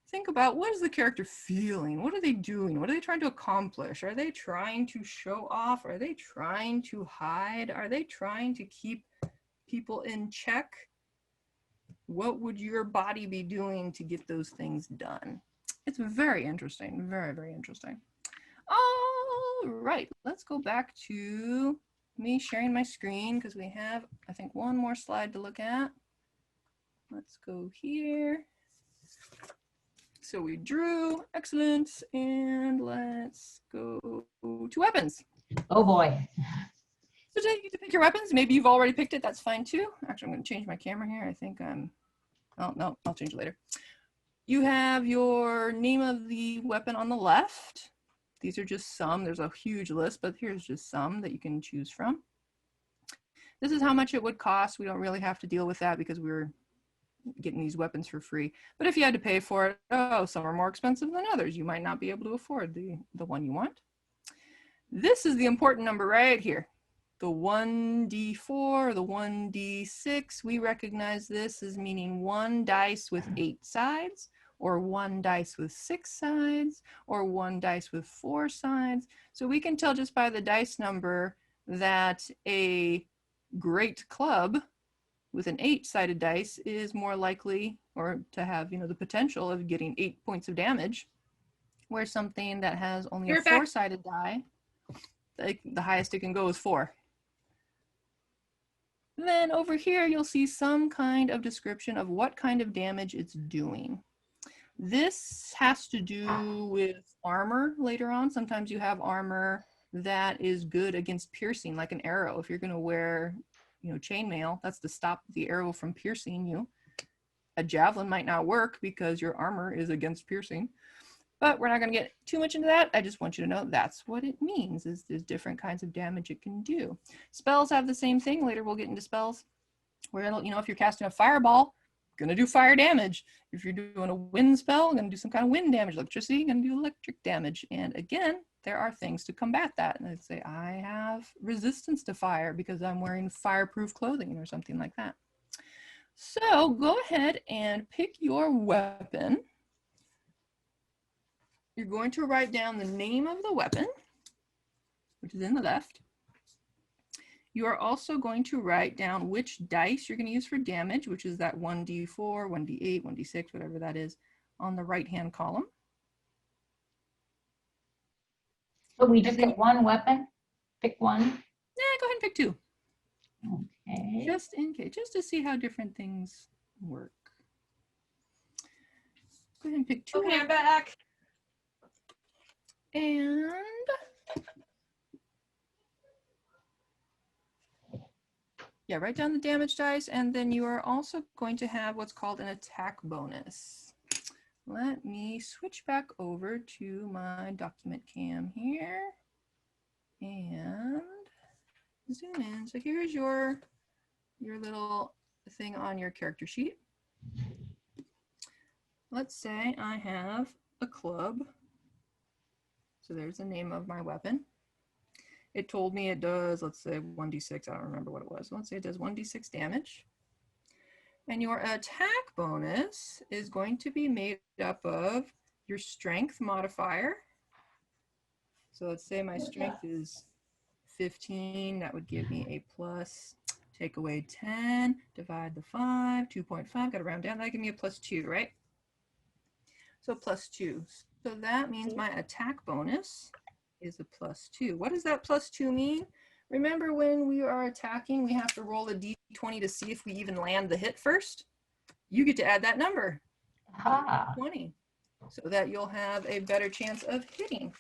think about what is the character feeling? What are they doing? What are they trying to accomplish? Are they trying to show off? Are they trying to hide? Are they trying to keep people in check? What would your body be doing to get those things done? It's very interesting, very, very interesting. All right, let's go back to me sharing my screen because we have, I think, one more slide to look at. Let's go here. So we drew, excellent, and let's go to weapons. Oh boy. So today you get to pick your weapons. Maybe you've already picked it, that's fine too. Actually, I'm gonna change my camera here. I think I'm, oh no, I'll change it later. You have your name of the weapon on the left. These are just some, there's a huge list, but here's just some that you can choose from. This is how much it would cost. We don't really have to deal with that because we're getting these weapons for free. But if you had to pay for it, oh, some are more expensive than others. You might not be able to afford the one you want. This is the important number right here. The 1d4 or the 1d6, we recognize this as meaning one dice with 8 sides, or one dice with 6 sides, or one dice with 4 sides. So we can tell just by the dice number that a great club with an 8-sided dice is more likely, or to have, you know, the potential of getting 8 points of damage, where something that has only a 4-sided die, the highest it can go is 4. Then over here, you'll see some kind of description of what kind of damage it's doing. This has to do with armor later on. Sometimes you have armor that is good against piercing, like an arrow. If you're going to wear, you know, chainmail, that's to stop the arrow from piercing you. A javelin might not work because your armor is against piercing. But we're not going to get too much into that. I just want you to know that's what it means, is there's different kinds of damage it can do. Spells have the same thing. Later we'll get into spells. Where, you know, if you're casting a fireball, going to do fire damage. If you're doing a wind spell, going to do some kind of wind damage. Electricity, going to do electric damage. And again, there are things to combat that. And I'd say I have resistance to fire because I'm wearing fireproof clothing or something like that. So go ahead and pick your weapon. You're going to write down the name of the weapon, which is in the left. You are also going to write down which dice you're going to use for damage, which is that 1d4, 1d8, 1d6, whatever that is, on the right-hand column. So we just get one weapon? Pick one? Yeah, go ahead and pick 2. Okay. Just in case, just to see how different things work. Go ahead and pick 2. Okay, I'm back. And yeah, write down the damage dice, and then you are also going to have what's called an attack bonus. Let me switch back over to my document cam here and zoom in. So here's your little thing on your character sheet. Let's say I have a club. So there's the name of my weapon. It told me it does, let's say 1d6, I don't remember what it was. Let's say it does 1d6 damage. And your attack bonus is going to be made up of your strength modifier. So let's say my strength is 15, that would give me a plus, take away 10, divide the 5, 2.5, got to round down, that give me a plus 2, right? So plus 2. So that means my attack bonus is a plus 2. What does that plus 2 mean? Remember when we are attacking, we have to roll a d20 to see if we even land the hit first? You get to add that number, 20, so that you'll have a better chance of hitting.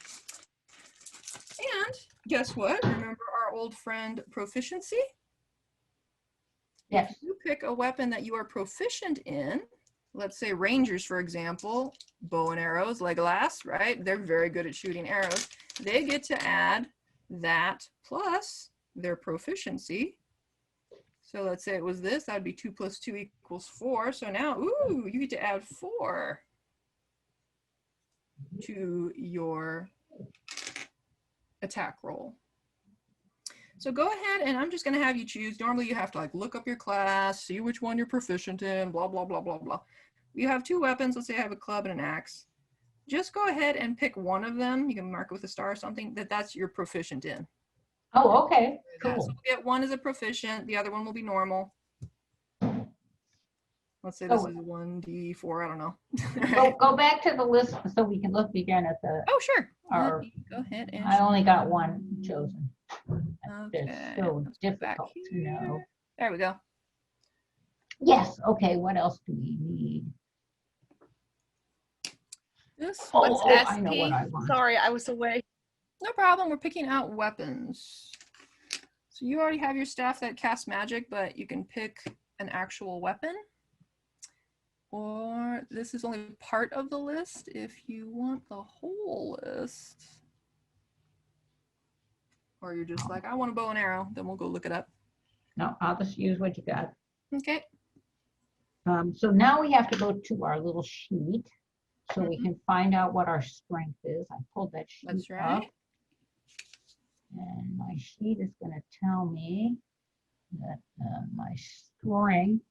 And guess what? Remember our old friend proficiency? Yes. If you pick a weapon that you are proficient in, let's say Rangers, for example, bow and arrows, Legolas, right? They're very good at shooting arrows. They get to add that plus their proficiency. So let's say it was this, that'd be 2 plus 2 equals 4. So now, ooh, you get to add 4 to your attack roll. So go ahead, and I'm just going to have you choose. Normally you have to like look up your class, see which one you're proficient in, blah, blah, blah, blah, blah. You have 2 weapons. Let's say I have a club and an axe. Just go ahead and pick one of them. You can mark it with a star or something that's you're proficient in. Oh, okay, So cool. we'll get one as a proficient. The other one will be normal. Let's say this is 1d4. I don't know. Go back to the list so we can look again at the, Oh, sure. Or- Let me go ahead and. I only got one chosen. Okay. It's so Let's go back difficult to know. here. There we go. Yes, okay, what else do we need? This What's Oh, I know SP? what I want. Sorry, I was away. No problem. We're picking out weapons. So you already have your staff that casts magic, but you can pick an actual weapon. Or this is only part of the list if you want the whole list. Or you're just like, I want a bow and arrow, then we'll go look it up. No, I'll just use what you got. Okay. So now we have to go to our little sheet so we can find out what our strength is. I pulled that sheet That's up. right. And my sheet is going to tell me that my strength,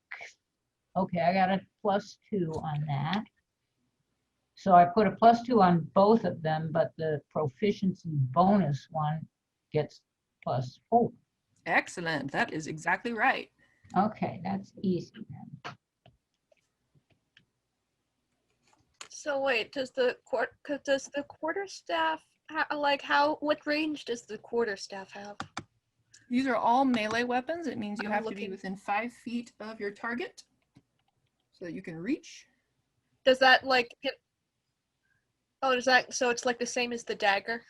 okay, I got a +2 on that. So I put a +2 on both of them, but the proficiency bonus one gets +4. Excellent. That is exactly right. Okay, that's easy then. So wait, does the quarterstaff what range does the quarterstaff have? These are all melee weapons. It means you I'm have to be looking. within 5 feet of your target so that you can reach. Does that does that, so it's like the same as the dagger?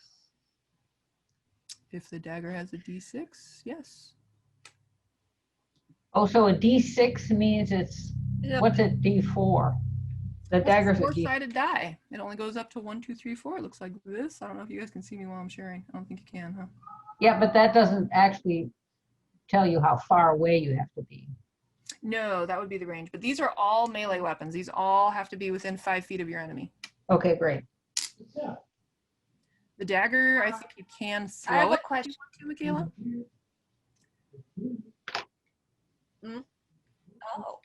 If the dagger has a d6, yes. Oh, so a D6 means it's, Yep. what's a D4? The dagger's a D4. Four-sided die. It only goes up to 1, 2, 3, 4. It looks like this. I don't know if you guys can see me while I'm sharing. I don't think you can, huh? Yeah, but that doesn't actually tell you how far away you have to be. No, that would be the range. But these are all melee weapons. These all have to be within 5 feet of your enemy. Okay, great. The dagger, I think you can throw I have it a question. if you want to, Michaela. Oh.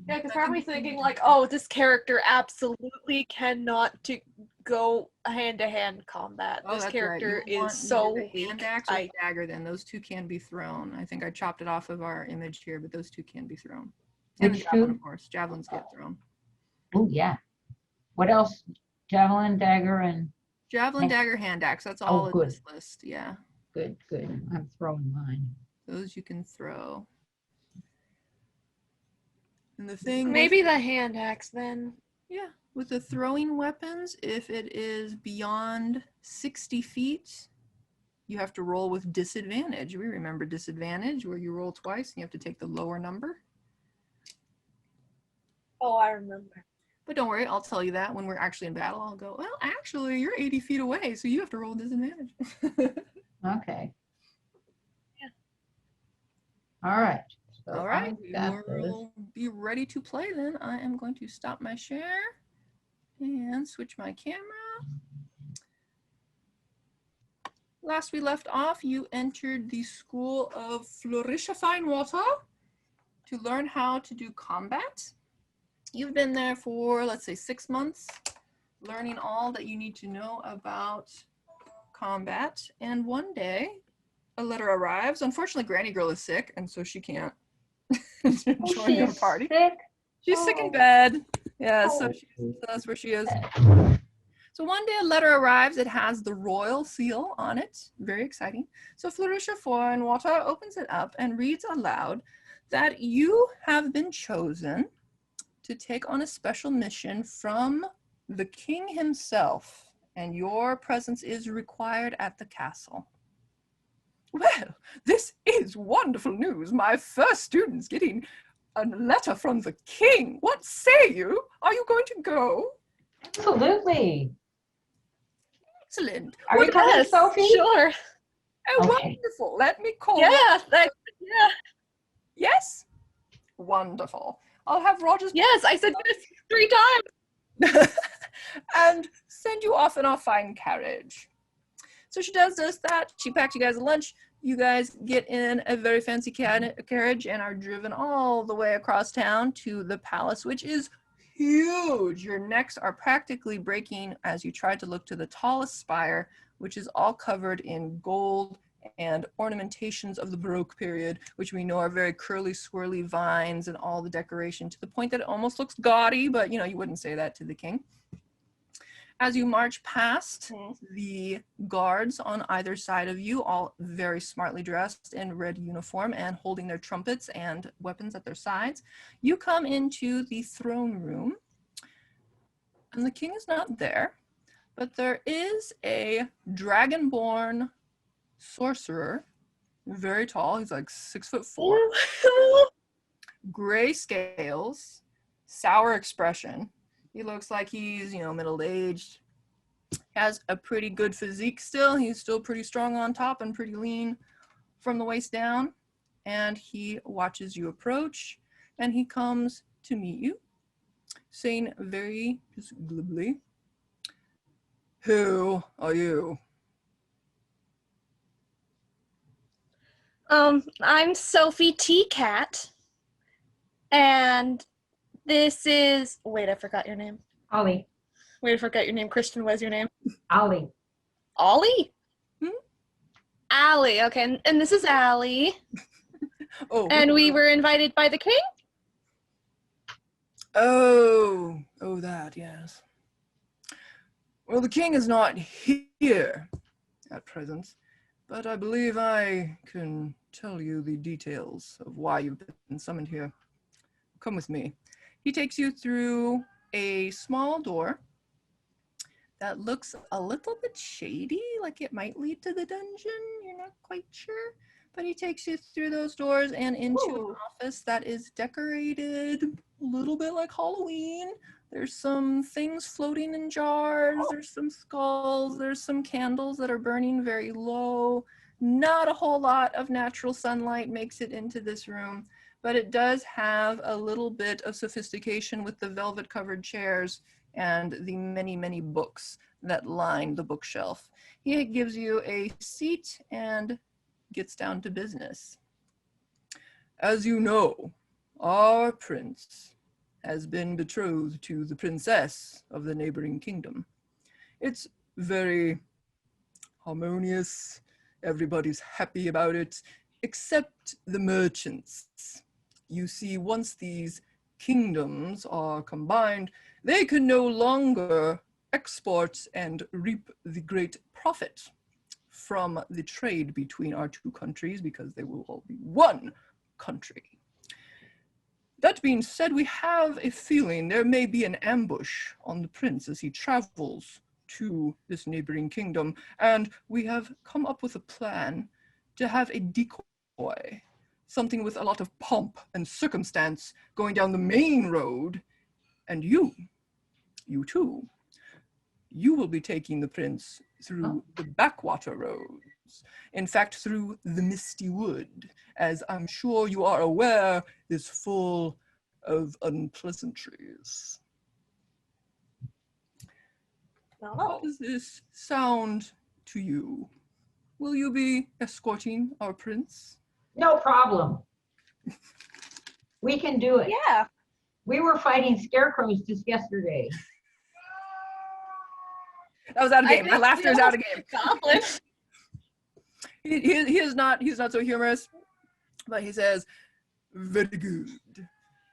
Yeah, because probably thinking like, oh, this character absolutely cannot go hand-to-hand combat. Oh, This that's character right. You want is so either the weak. hand axe or the dagger, then those two can be thrown. I think I chopped it off of our image here, but those two can be thrown. And the Which javelin, two? of course. Javelins get thrown. Oh, yeah. What else? Javelin, dagger, and Javelin, Hand- dagger, hand axe. That's all in good. this list. Yeah. good. I'm throwing mine. Those you can throw. And the thing Maybe the hand axe then. Yeah, with the throwing weapons, if it is beyond 60 feet, you have to roll with disadvantage. We remember disadvantage, where you roll twice and you have to take the lower number. Oh, I remember. But don't worry, I'll tell you that when we're actually in battle. I'll go, well, actually, you're 80 feet away, so you have to roll disadvantage. Okay. Yeah. All right. So All right, I've got those. we'll be ready to play then. I am going to stop my share and switch my camera. Last we left off, you entered the school of Florisha Finewater to learn how to do combat. You've been there for, let's say, 6 months, learning all that you need to know about combat. And one day, a letter arrives. Unfortunately, Granny Girl is sick, and so she can't join your She's party. sick. She's sick in Oh. bed. Yeah, so Oh. that's where she is. So one day a letter arrives. It has the royal seal on it. Very exciting. So Florisha Finewater opens it up and reads aloud that you have been chosen to take on a special mission from the king himself, and your presence is required at the castle. Well, this is wonderful news. My first student's getting a letter from the king. What say you? Are you going to go? Absolutely. Excellent. Are you coming, Yes, Sophie? sure. Oh, Okay. wonderful. Let me call. Yeah, yeah. Yes? Wonderful. I'll have Rogers Yes, I said yes 3 times. and send you off in our fine carriage. So she does just that. She packs you guys a lunch. You guys get in a very fancy carriage and are driven all the way across town to the palace, which is huge. Your necks are practically breaking as you try to look to the tallest spire, which is all covered in gold and ornamentations of the Baroque period, which we know are very curly, swirly vines and all the decoration to the point that it almost looks gaudy, but you know, you wouldn't say that to the king. As you march past the guards on either side of you, all very smartly dressed in red uniform and holding their trumpets and weapons at their sides, you come into the throne room. And the king is not there, but there is a dragonborn sorcerer, very tall. He's like 6'4", gray scales, sour expression. He looks like he's, you know, middle-aged. Has a pretty good physique still. He's still pretty strong on top and pretty lean from the waist down. And he watches you approach, and he comes to meet you, saying very just glibly, "Who are you?" I'm Sophie T. Cat, and this is. Wait, I forgot your name. Ollie. Wait, I forgot your name. Kristen, what's your name? Ollie. Ollie? Hmm? Allie, okay. And this is Allie. Oh. And we were invited by the king? Oh, that, yes. Well, the king is not here at present, but I believe I can tell you the details of why you've been summoned here. Come with me. He takes you through a small door that looks a little bit shady, like it might lead to the dungeon. You're not quite sure. But he takes you through those doors and into an office that is decorated a little bit like Halloween. There's some things floating in jars. There's some skulls. There's some candles that are burning very low. Not a whole lot of natural sunlight makes it into this room, but it does have a little bit of sophistication with the velvet-covered chairs and the many, many books that line the bookshelf. He gives you a seat and gets down to business. As you know, our prince has been betrothed to the princess of the neighboring kingdom. It's very harmonious. Everybody's happy about it, except the merchants. You see, once these kingdoms are combined, they can no longer export and reap the great profit from the trade between our two countries because they will all be one country. That being said, we have a feeling there may be an ambush on the prince as he travels to this neighboring kingdom, and we have come up with a plan to have a decoy, something with a lot of pomp and circumstance going down the main road, and you too, you will be taking the prince through the backwater roads. In fact, through the Misty Wood, as I'm sure you are aware, is full of unpleasantries. How does this sound to you? Will you be escorting our prince? No problem. We can do it. Yeah. We were fighting scarecrows just yesterday. That was out of game. My laughter is out of game. Goblin. He's not so humorous, but he says, "Very good.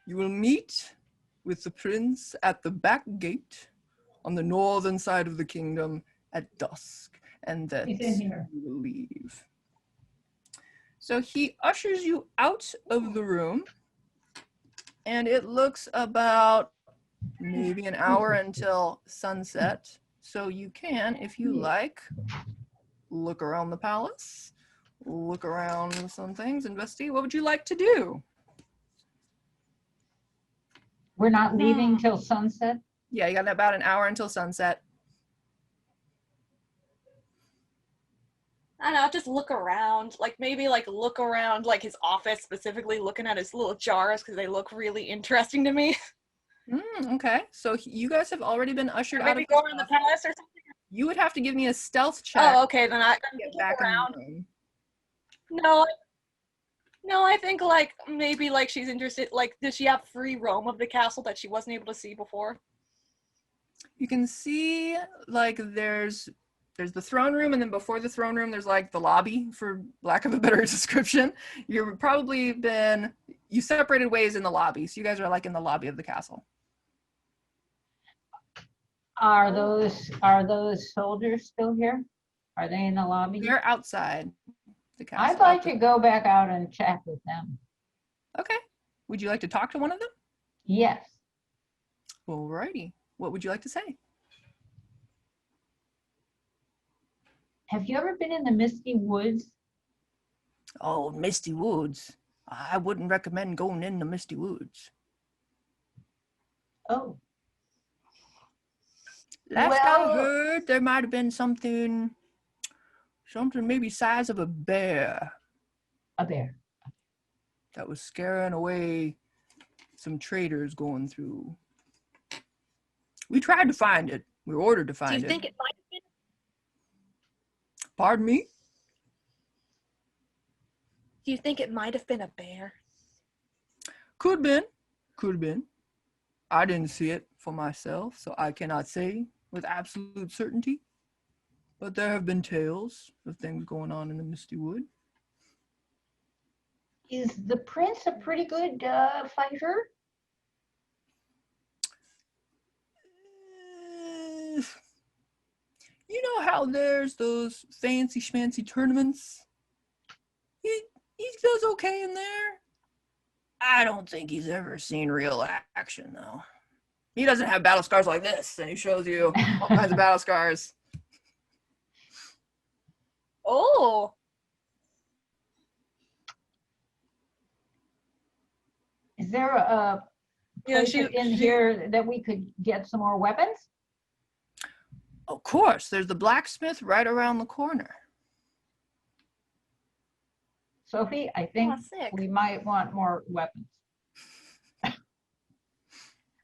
You will meet with the prince at the back gate on the northern side of the kingdom at dusk, and then you will leave." So he ushers you out of the room, and it looks about maybe an hour until sunset. So you can, if you like, look around the palace, look around some things, investigate. What would you like to do? We're not leaving till sunset? Yeah, you got about an hour until sunset. I don't know, just look around. Like maybe like look around like his office, specifically looking at his little jars because they look really interesting to me. Okay, so you guys have already been ushered Or out of maybe his go around the office. palace or something. You would have to give me a stealth check Oh, okay, then I to get look back around. in the room. No, no, I think like maybe like she's interested. Like, does she have free roam of the castle that she wasn't able to see before? You can see like there's the throne room, and then before the throne room there's like the lobby, for lack of a better description. You separated ways in the lobby, so you guys are like in the lobby of the castle. Are those soldiers still here? Are they in the lobby? They're outside the castle. I'd like to go back out and chat with them. Okay. Would you like to talk to one of them? Yes. Alrighty. What would you like to say? Have you ever been in the Misty Woods? Oh, Misty Woods. I wouldn't recommend going in the Misty Woods. Oh, Last I Well- heard, there might have been something maybe size of a bear a bear. that was scaring away some traders going through. We tried to find it. We were ordered to Do find you it. think it might have been? Pardon me? Do you think it might have been a bear? Could have been. Could have been. I didn't see it for myself, so I cannot say with absolute certainty. But there have been tales of things going on in the Misty Wood. Is the prince a pretty good fighter? You know how there's those fancy schmancy tournaments? He does okay in there. I don't think he's ever seen real action, though. He doesn't have battle scars like this, and he shows you all kinds of battle scars. Oh, Is there a yeah, place in here that we could get some more weapons? Of course, there's the blacksmith right around the corner. Sophie, I think Oh, sick. we might want more weapons.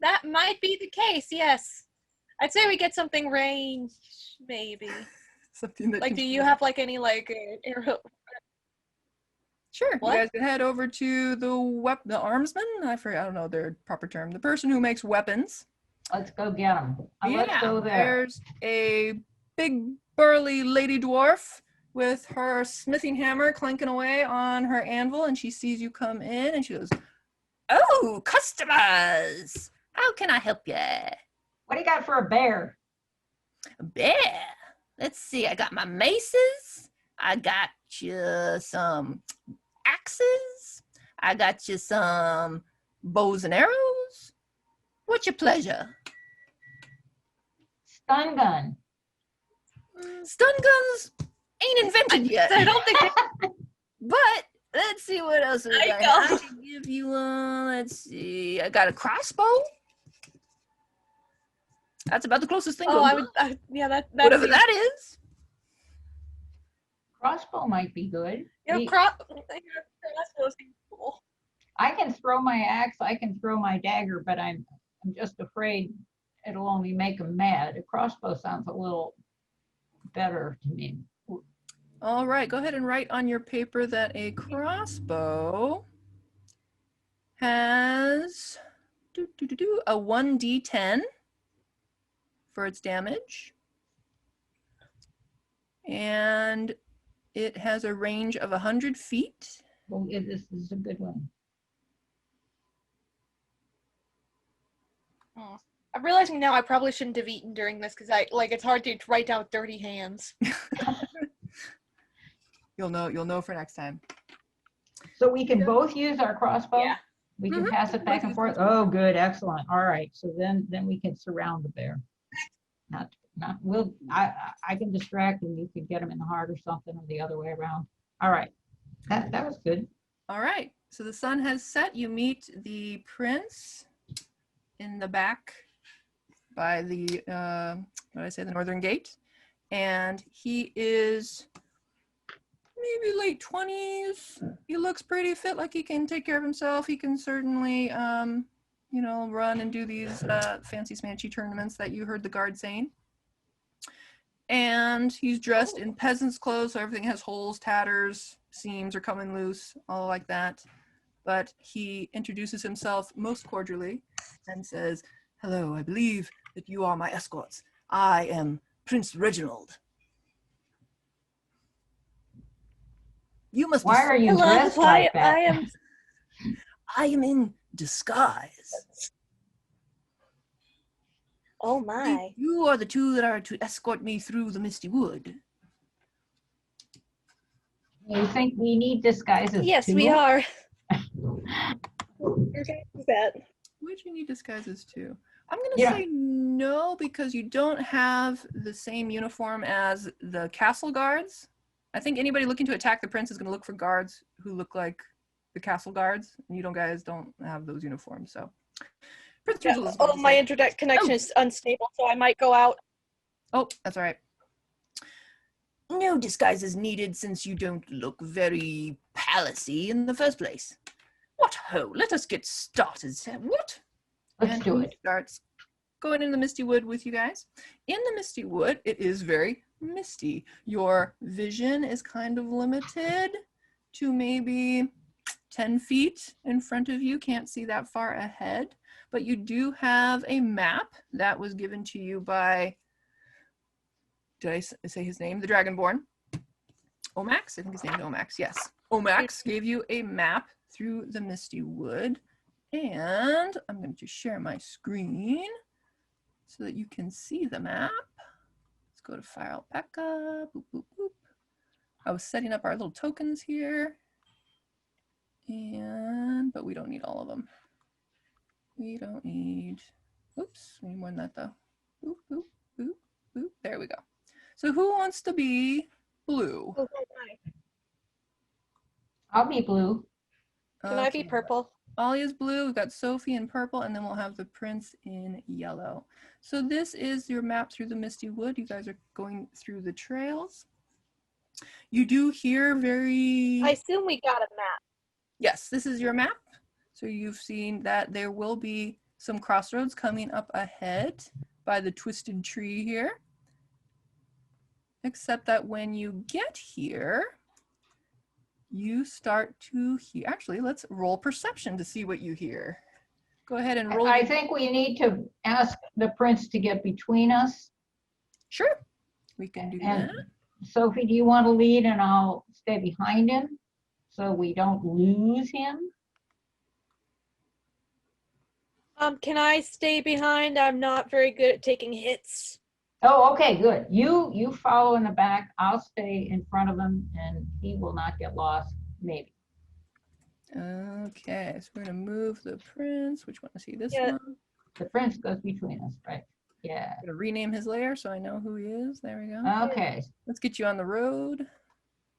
That might be the case. Yes, I'd say we get something ranged, maybe. Something that Like, can- do you have like any like arrow? Sure. What? You guys can head over to the armsman. I don't know their proper term. The person who makes weapons. Let's go get them. Let's go there. There's a big burly lady dwarf with her smithing hammer clanking away on her anvil, and she sees you come in, and she goes, "Oh, customers! How can I help you?" What do you got for a bear? Bear. Let's see. I got my maces. I got you some axes. I got you some bows and arrows. What's your pleasure? Stun gun. Stun guns ain't invented yet. I don't think. But let's see what else we I got. know. I can give you let's see. I got a crossbow. That's about the closest thing to Oh, a I gun, would. Yeah, that. whatever that is. Crossbow might be good. You know, We- crossbows seem cool. I can throw my axe, I can throw my dagger, but I'm just afraid it'll only make them mad. A crossbow sounds a little better to me. All right, go ahead and write on your paper that a crossbow has a 1d10 for its damage. And it has a range of 100 feet. Well, this is a good one. I'm realizing now I probably shouldn't have eaten during this because it's hard to write down with dirty hands. You'll know for next time. So we can both use our crossbow? Yeah. We can Mhm. pass it back and forth? Oh, good, excellent. All right, so then we can surround the bear. I can distract and you can get him in the heart or something, or the other way around. All right, that was good. All right, so the sun has set. You meet the prince in the back by the, what did I say, the northern gate. And he is maybe late 20s. He looks pretty fit, like he can take care of himself. He can certainly, you know, run and do these fancy smanchy tournaments that you heard the guard saying. And he's dressed in peasant's clothes, so everything has holes, tatters, seams are coming loose, all like that. But he introduces himself most cordially and says, "Hello, I believe that you are my escorts. I am Prince Reginald. You must be Why are you Hello, dressed like that? I am in disguise. Oh my. You are the two that are to escort me through the Misty Wood." You think we need disguises Yes, too? we are. You're gonna do that. Would you need disguises too? I'm gonna Yeah. say no, because you don't have the same uniform as the castle guards. I think anybody looking to attack the prince is gonna look for guards who look like the castle guards, and you guys don't have those uniforms, so. Prince Yeah. Reginald is going Oh, to my say, internet connection Oh. is unstable, so I might go out. "Oh, that's all right. No disguise is needed, since you don't look very palace-y in the first place. What ho, let us get started. What?" Let's And do he it. starts going in the Misty Wood with you guys. In the Misty Wood, it is very misty. Your vision is kind of limited to maybe 10 feet in front of you. Can't see that far ahead. But you do have a map that was given to you by, did I say his name? The Dragonborn. Omax? I think his name is Omax, yes. Omax gave you a map through the Misty Wood. And I'm going to share my screen so that you can see the map. Let's go to Fire Alpaca. Boop, boop, boop. I was setting up our little tokens here. But we don't need all of them. We don't need, oops, we need more than that though. Boop, boop, boop, boop. There we go. So who wants to be blue? Oh, my. I'll be blue. Can I be Okay. purple? Olia's blue, we've got Sophie in purple, and then we'll have the prince in yellow. So this is your map through the Misty Wood. You guys are going through the trails. You do hear very... I assume we got a map. Yes, this is your map. So you've seen that there will be some crossroads coming up ahead by the twisted tree here. Except that when you get here, you start to hear, actually, let's roll perception to see what you hear. Go ahead and roll. I think we need to ask the prince to get between us. Sure, we can do And that. Sophie, do you want to lead and I'll stay behind him so we don't lose him? Can I stay behind? I'm not very good at taking hits. Oh, okay, good. You follow in the back. I'll stay in front of him and he will not get lost, maybe. Okay, so we're gonna move the prince. Which one is he? This Yeah. one. The prince goes between us, right? Yeah. I'm gonna rename his lair so I know who he is. There we go. Okay, Let's get you on the road.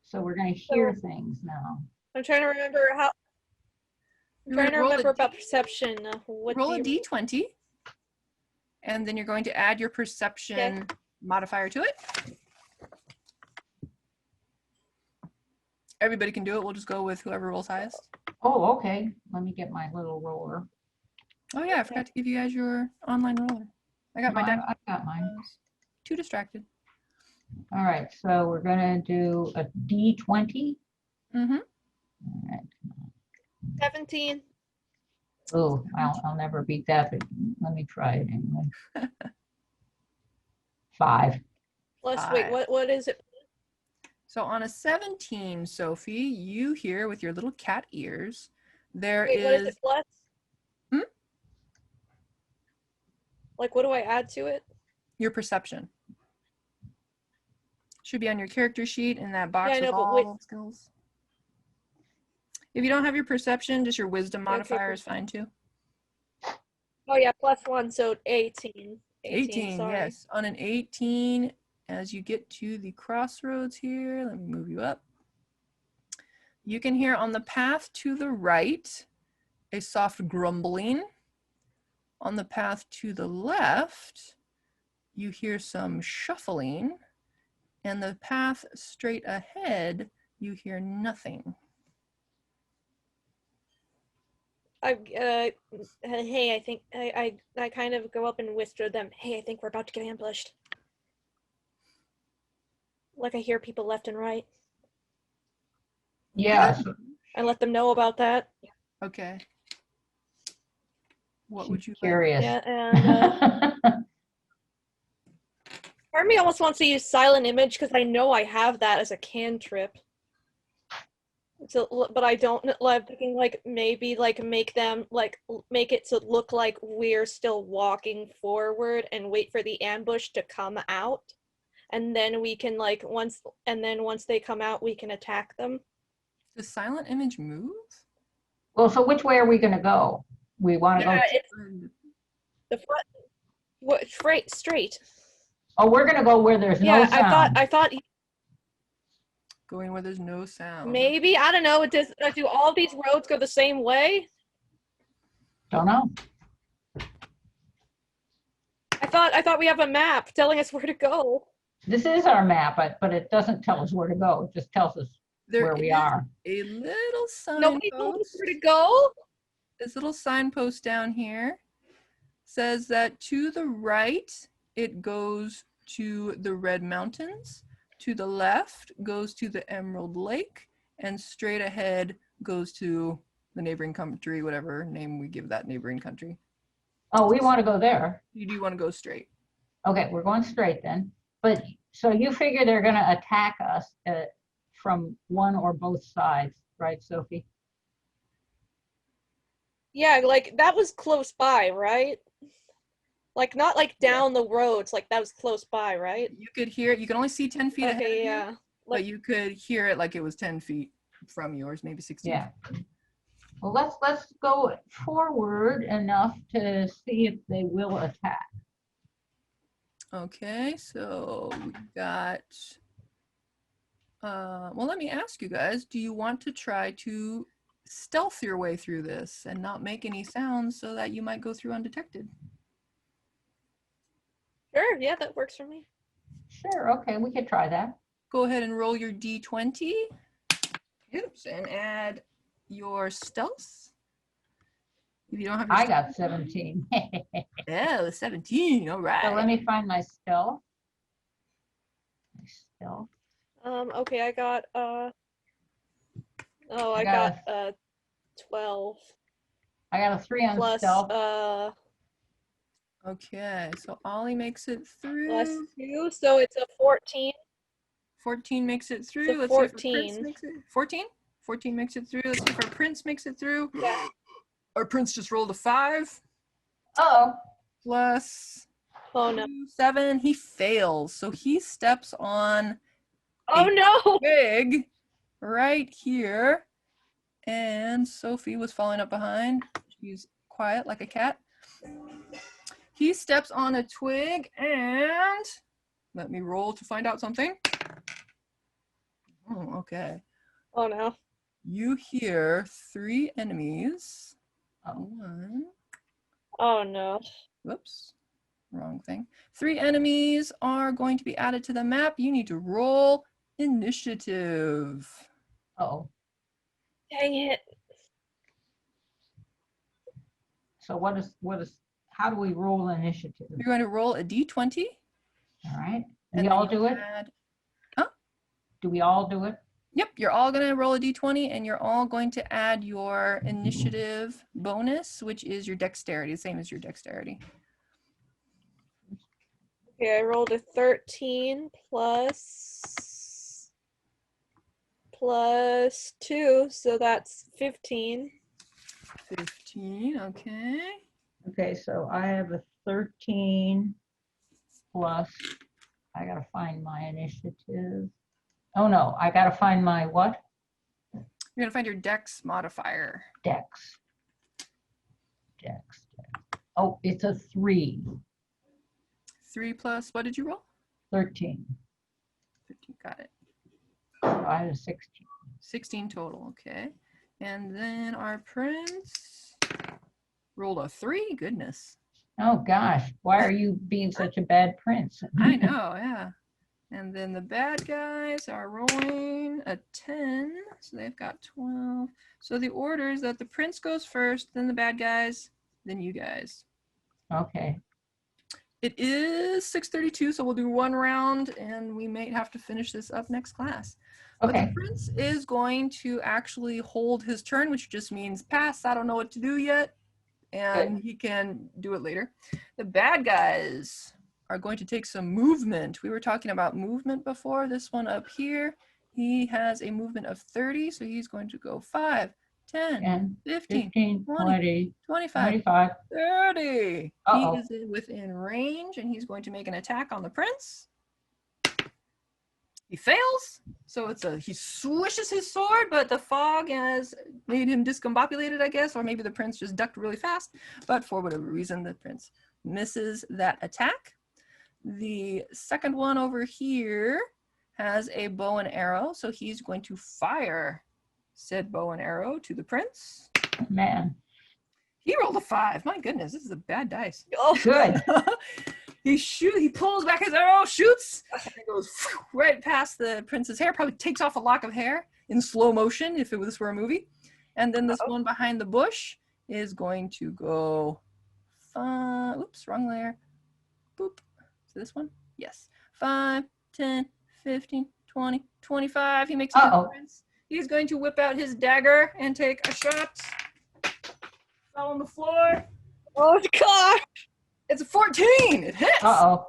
so we're gonna hear things now. I'm trying to remember how. I'm You're trying to gonna roll a remember D- about perception. What Roll do a you- d20, and then you're going to add your perception modifier to it. Everybody can do it. We'll just go with whoever rolls highest. Oh, okay. Let me get my little roller. Oh yeah, I forgot to give you guys your online roller. I got my deck. I got mine. Too distracted. All right, so we're gonna do a D20. Mm-hmm. All right. 17. Oh, I'll never beat that, but let me try it anyway. 5. Plus, Five. wait, what is it? So on a 17, Sophie, you hear with your little cat ears, there Wait, what is is it? Plus? Hmm? Like, what do I add to it? your perception. Should be on your character sheet in that box Yeah, I with know, but all wait- skills. If you don't have your perception, just your wisdom Okay, modifier is fine too. Oh yeah, +1, so 18. 18, sorry. yes. On an 18, as you get to the crossroads here, let me move you up. You can hear on the path to the right a soft grumbling. On the path to the left, you hear some shuffling. And the path straight ahead, You hear nothing. Hey, I think I kind of go up and whisper to them, hey, I think we're about to get ambushed. Like I hear people left and right. Yes. I let them know about that. Okay. What would you like? Curious. Yeah, and part of me almost wants to use silent image because I know I have that as a cantrip. So, but I don't like thinking like maybe like make them like make it to look like we're still walking forward and wait for the ambush to come out, and then we can like once they come out we can attack them. Does silent image move? Well, so which way are we gonna go? We wanna go, It's the front. What straight? oh, we're gonna go where there's no Yeah, sound. I thought Going where there's no sound. maybe I don't know. Do all these roads go the same way? Don't know. I thought we have a map telling us where to go. This is our map, but it doesn't tell us where to go. It just tells us There where we is are. a little Nobody told us signpost. where to go. This little signpost down here says that to the right, it goes to the Red Mountains. To the left goes to the Emerald Lake, and straight ahead goes to the neighboring country, whatever name we give that neighboring country. Oh, we want to go there. You do want to go straight. Okay, we're going straight then. But so you figure they're going to attack us from one or both sides, right, Sophie? Yeah, like that was close by, right? Like not like down the roads, like that was close by, right? You could hear it. You can only see 10 feet ahead of Okay, you, yeah. but you could hear it like it was 10 feet from yours, maybe 16. Yeah. Well, let's go forward enough to see if they will attack. Okay, so we got, well, let me ask you guys, do you want to try to stealth your way through this and not make any sounds so that you might go through undetected? Sure, yeah, that works for me. Sure, okay, we could try that. Go ahead and roll your D20. Oops, and add your stealth. If you don't have your I got 17. Oh, 17, all right. So let me find my stealth. My stealth. Okay, I got I I got got 12 I got a 3 on plus stealth. Okay, so Ollie makes it through. plus 2, so it's a 14. 14 makes it through. So Let's see if our Prince 14. makes it. 14? 14 makes it through. Let's see if our Prince makes it through. Yeah. Our Prince just rolled a 5 Oh, plus Oh no. 7. He fails. So he steps on Oh no! twig right here. And Sophie was falling up behind. She's quiet like a cat. He steps on a twig and let me roll to find out something. Oh, okay. Oh no. You hear 3 enemies. Oh. 1. Oh no. Whoops. Wrong thing. 3 enemies are going to be added to the map. You need to roll initiative. oh. Dang it. So how do we roll initiative? You're going to roll a d20. All right. and We then all you do it? add- Do we all do it? Yep, you're all going to roll a d20 and you're all going to add your initiative bonus, which is your dexterity, the same as your dexterity. Okay, I rolled a 13 plus 2, so that's 15. 15, okay. Okay, so I have a 13 plus, I gotta find my initiative. Oh no, I gotta find my what? You're going to find your dex modifier. Dex. Dex. Oh, it's a 3. 3 plus, what did you roll? 13. 15, got it. So I have a 16. 16 total, okay. And then our Prince rolled a 3, goodness. Oh gosh, why are you being such a bad prince? I know, yeah. And then the bad guys are rolling a 10. So they've got 12. So the order is that the prince goes first, then the bad guys, then you guys. Okay. It is 6:32, so we'll do one round and we may have to finish this up next class. But Okay. the prince is going to actually hold his turn, which just means pass. I don't know what to do yet. And he can do it later. The bad guys are going to take some movement. We were talking about movement before. This one up here, he has a movement of 30. So he's going to go 5, 10, 10, 15, 15, 20, 25, 25. 30. Uh-oh. He is within range and he's going to make an attack on the prince. He fails. So he swishes his sword, but the fog has made him discombobulated, I guess, or maybe the prince just ducked really fast. But for whatever reason, the prince misses that attack. The second one over here has a bow and arrow. So he's going to fire said bow and arrow to the prince. Man. He rolled a 5. My goodness, this is a bad dice. Oh, Good. He pulls back his arrow, shoots, and it goes right past the prince's hair. Probably takes off a lock of hair in slow motion if this were a movie. And then this one behind the bush is going to go, oops, wrong layer. Boop. So this one? Yes. 5, 10, 15, 20, 25. He makes it to the prince. He's going to whip out his dagger and take a shot. Fell on the floor. oh gosh. It's a 14. It hits. Uh-oh.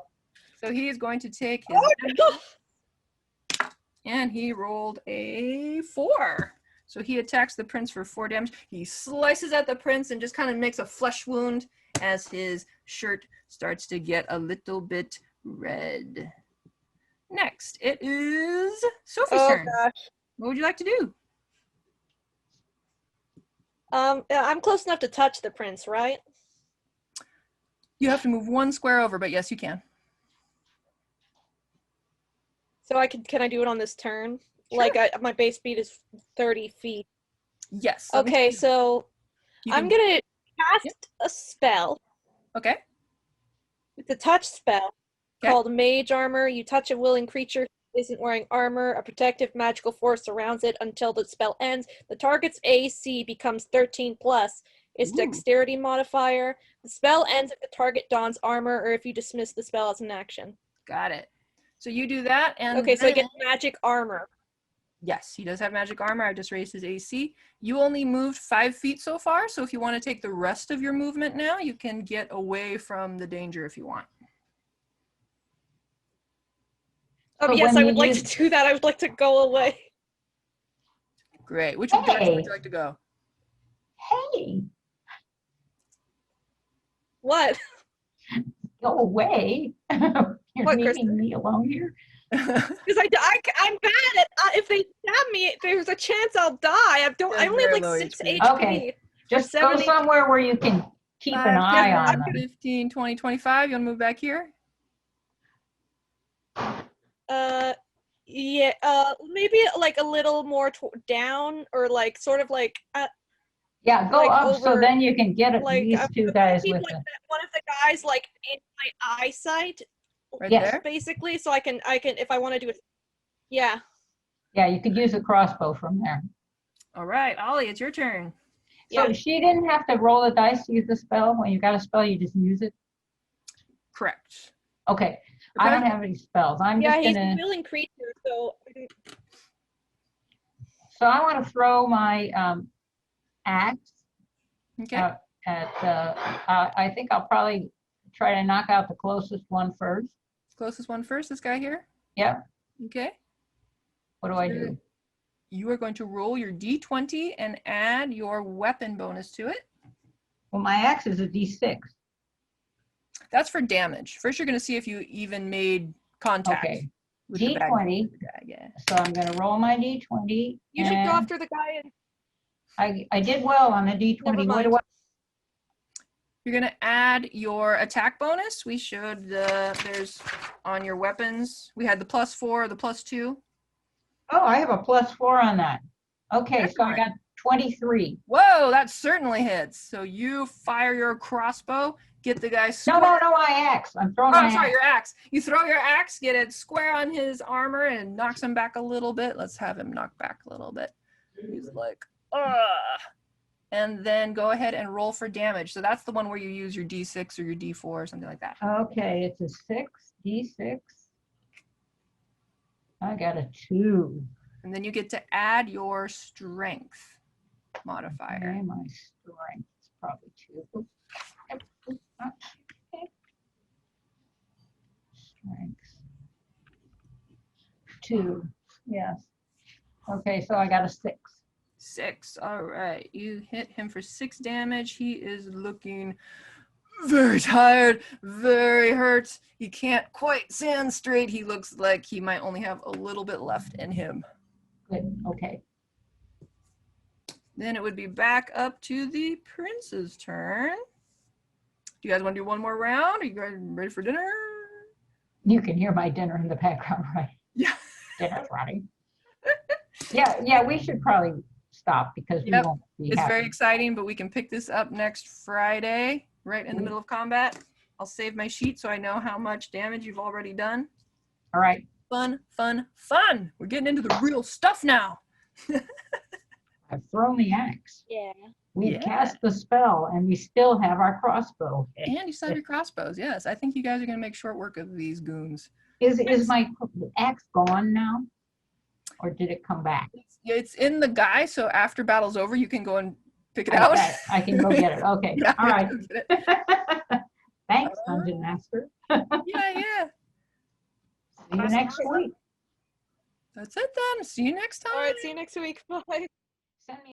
So he is going to take his damage, and he rolled a 4. So he attacks the prince for 4 damage. He slices at the prince and just kind of makes a flesh wound as his shirt starts to get a little bit red. Next, it is Sophie's turn. Gosh. What would you like to do? I'm close enough to touch the prince, right? You have to move 1 square over, but yes, you can. So can I do it on this turn? Sure. Like my base speed is 30 feet. Yes. Okay, so I'm gonna cast a spell. Okay. It's a touch spell called Mage Armor. You touch a willing creature who isn't wearing armor. A protective magical force surrounds it until the spell ends. The target's AC becomes 13 plus. Its dexterity modifier. The spell ends if the target dons armor or if you dismiss the spell as an action. Got it. So you do that, and okay, so I get magic armor. Yes, he does have magic armor. I just raised his AC. You only moved 5 feet so far, so if you want to take the rest of your movement now, you can get away from the danger if you want. Oh, yes, I would like to do that. I would like to go away. Great. Which direction would you like to go? Hey. What? Go away. You're leaving me alone here. Because I'm bad at if they stab me, there's a chance I'll die. I only have like 6 HP. Okay, just go somewhere where you can keep an eye on them. 15, 20, 25. You want to move back here? Yeah. Maybe like a little more down, or like sort of like. Yeah, go like up over, so then you can get like, these 2 guys with like one of the guys like in my eyesight. Right there? Basically, so I can if I want to do it. Yeah. Yeah, you could use a crossbow from there. All right, Ollie, it's your turn. So she didn't have to roll a dice to use the spell. When you got a spell, you just use it? Correct. Okay. I don't have any spells. I'm just he's gonna... a willing creature, so... So I want to throw my axe okay. I think I'll probably try to knock out the closest one first. Closest one first, this guy here? Yep. Okay. What do I do? You are going to roll your D20 and add your weapon bonus to it. Well, my axe is a D6. That's for damage. First, you're going to see if you even made contact. Okay. With D20. the guy, yeah. So I'm going to roll my D20. You should go after the guy. I did well on the D20. What do I? You're going to add your attack bonus. We showed there's on your weapons. We had the +4, the +2. Oh, I have a +4 on that. Okay, so I got 23. Whoa, that certainly hits. So you fire your crossbow, get the guy No, square. no, my axe. I'm throwing Oh, my I'm sorry, axe. your axe. You throw your axe, get it square on his armor and knocks him back a little bit. Let's have him knock back a little bit. He's like, ugh. And then go ahead and roll for damage. So that's the one where you use your D6 or your D4 or something like that. Okay, it's a 6, D6. I got a 2. And then you get to add your strength modifier. Okay, my strength is probably 2. Oops. Yep, oops, okay. Strength. 2, yes. Okay, so I got a 6. 6. All right. You hit him for 6 damage. He is looking very tired, very hurt. He can't quite stand straight. He looks like he might only have a little bit left in him. Good, okay. Then it would be back up to the prince's turn. Do you guys want to do one more round? Are you guys ready for dinner? You can hear my dinner in the background, right? Yeah. Dinner's ready. Yeah, we should probably stop because we Yep. won't be It's happy. very exciting, but we can pick this up next Friday, right in the middle of combat. I'll save my sheet so I know how much damage you've already done. All right. Fun, fun, fun. We're getting into the real stuff now. I've thrown the axe. Yeah. We've Yeah. cast the spell and we still have our crossbow. And you still have your crossbows. Yes, I think you guys are going to make short work of these goons. Is my axe gone now? Or did it come back? It's in the guy, so after battle's over, you can go and pick it out. Okay, I can go get it. Okay, Yeah, all right. go get it. Thanks, Dungeon Master. Yeah. See you next week. That's it then. See you next time. All right. See you next week. Bye. Send me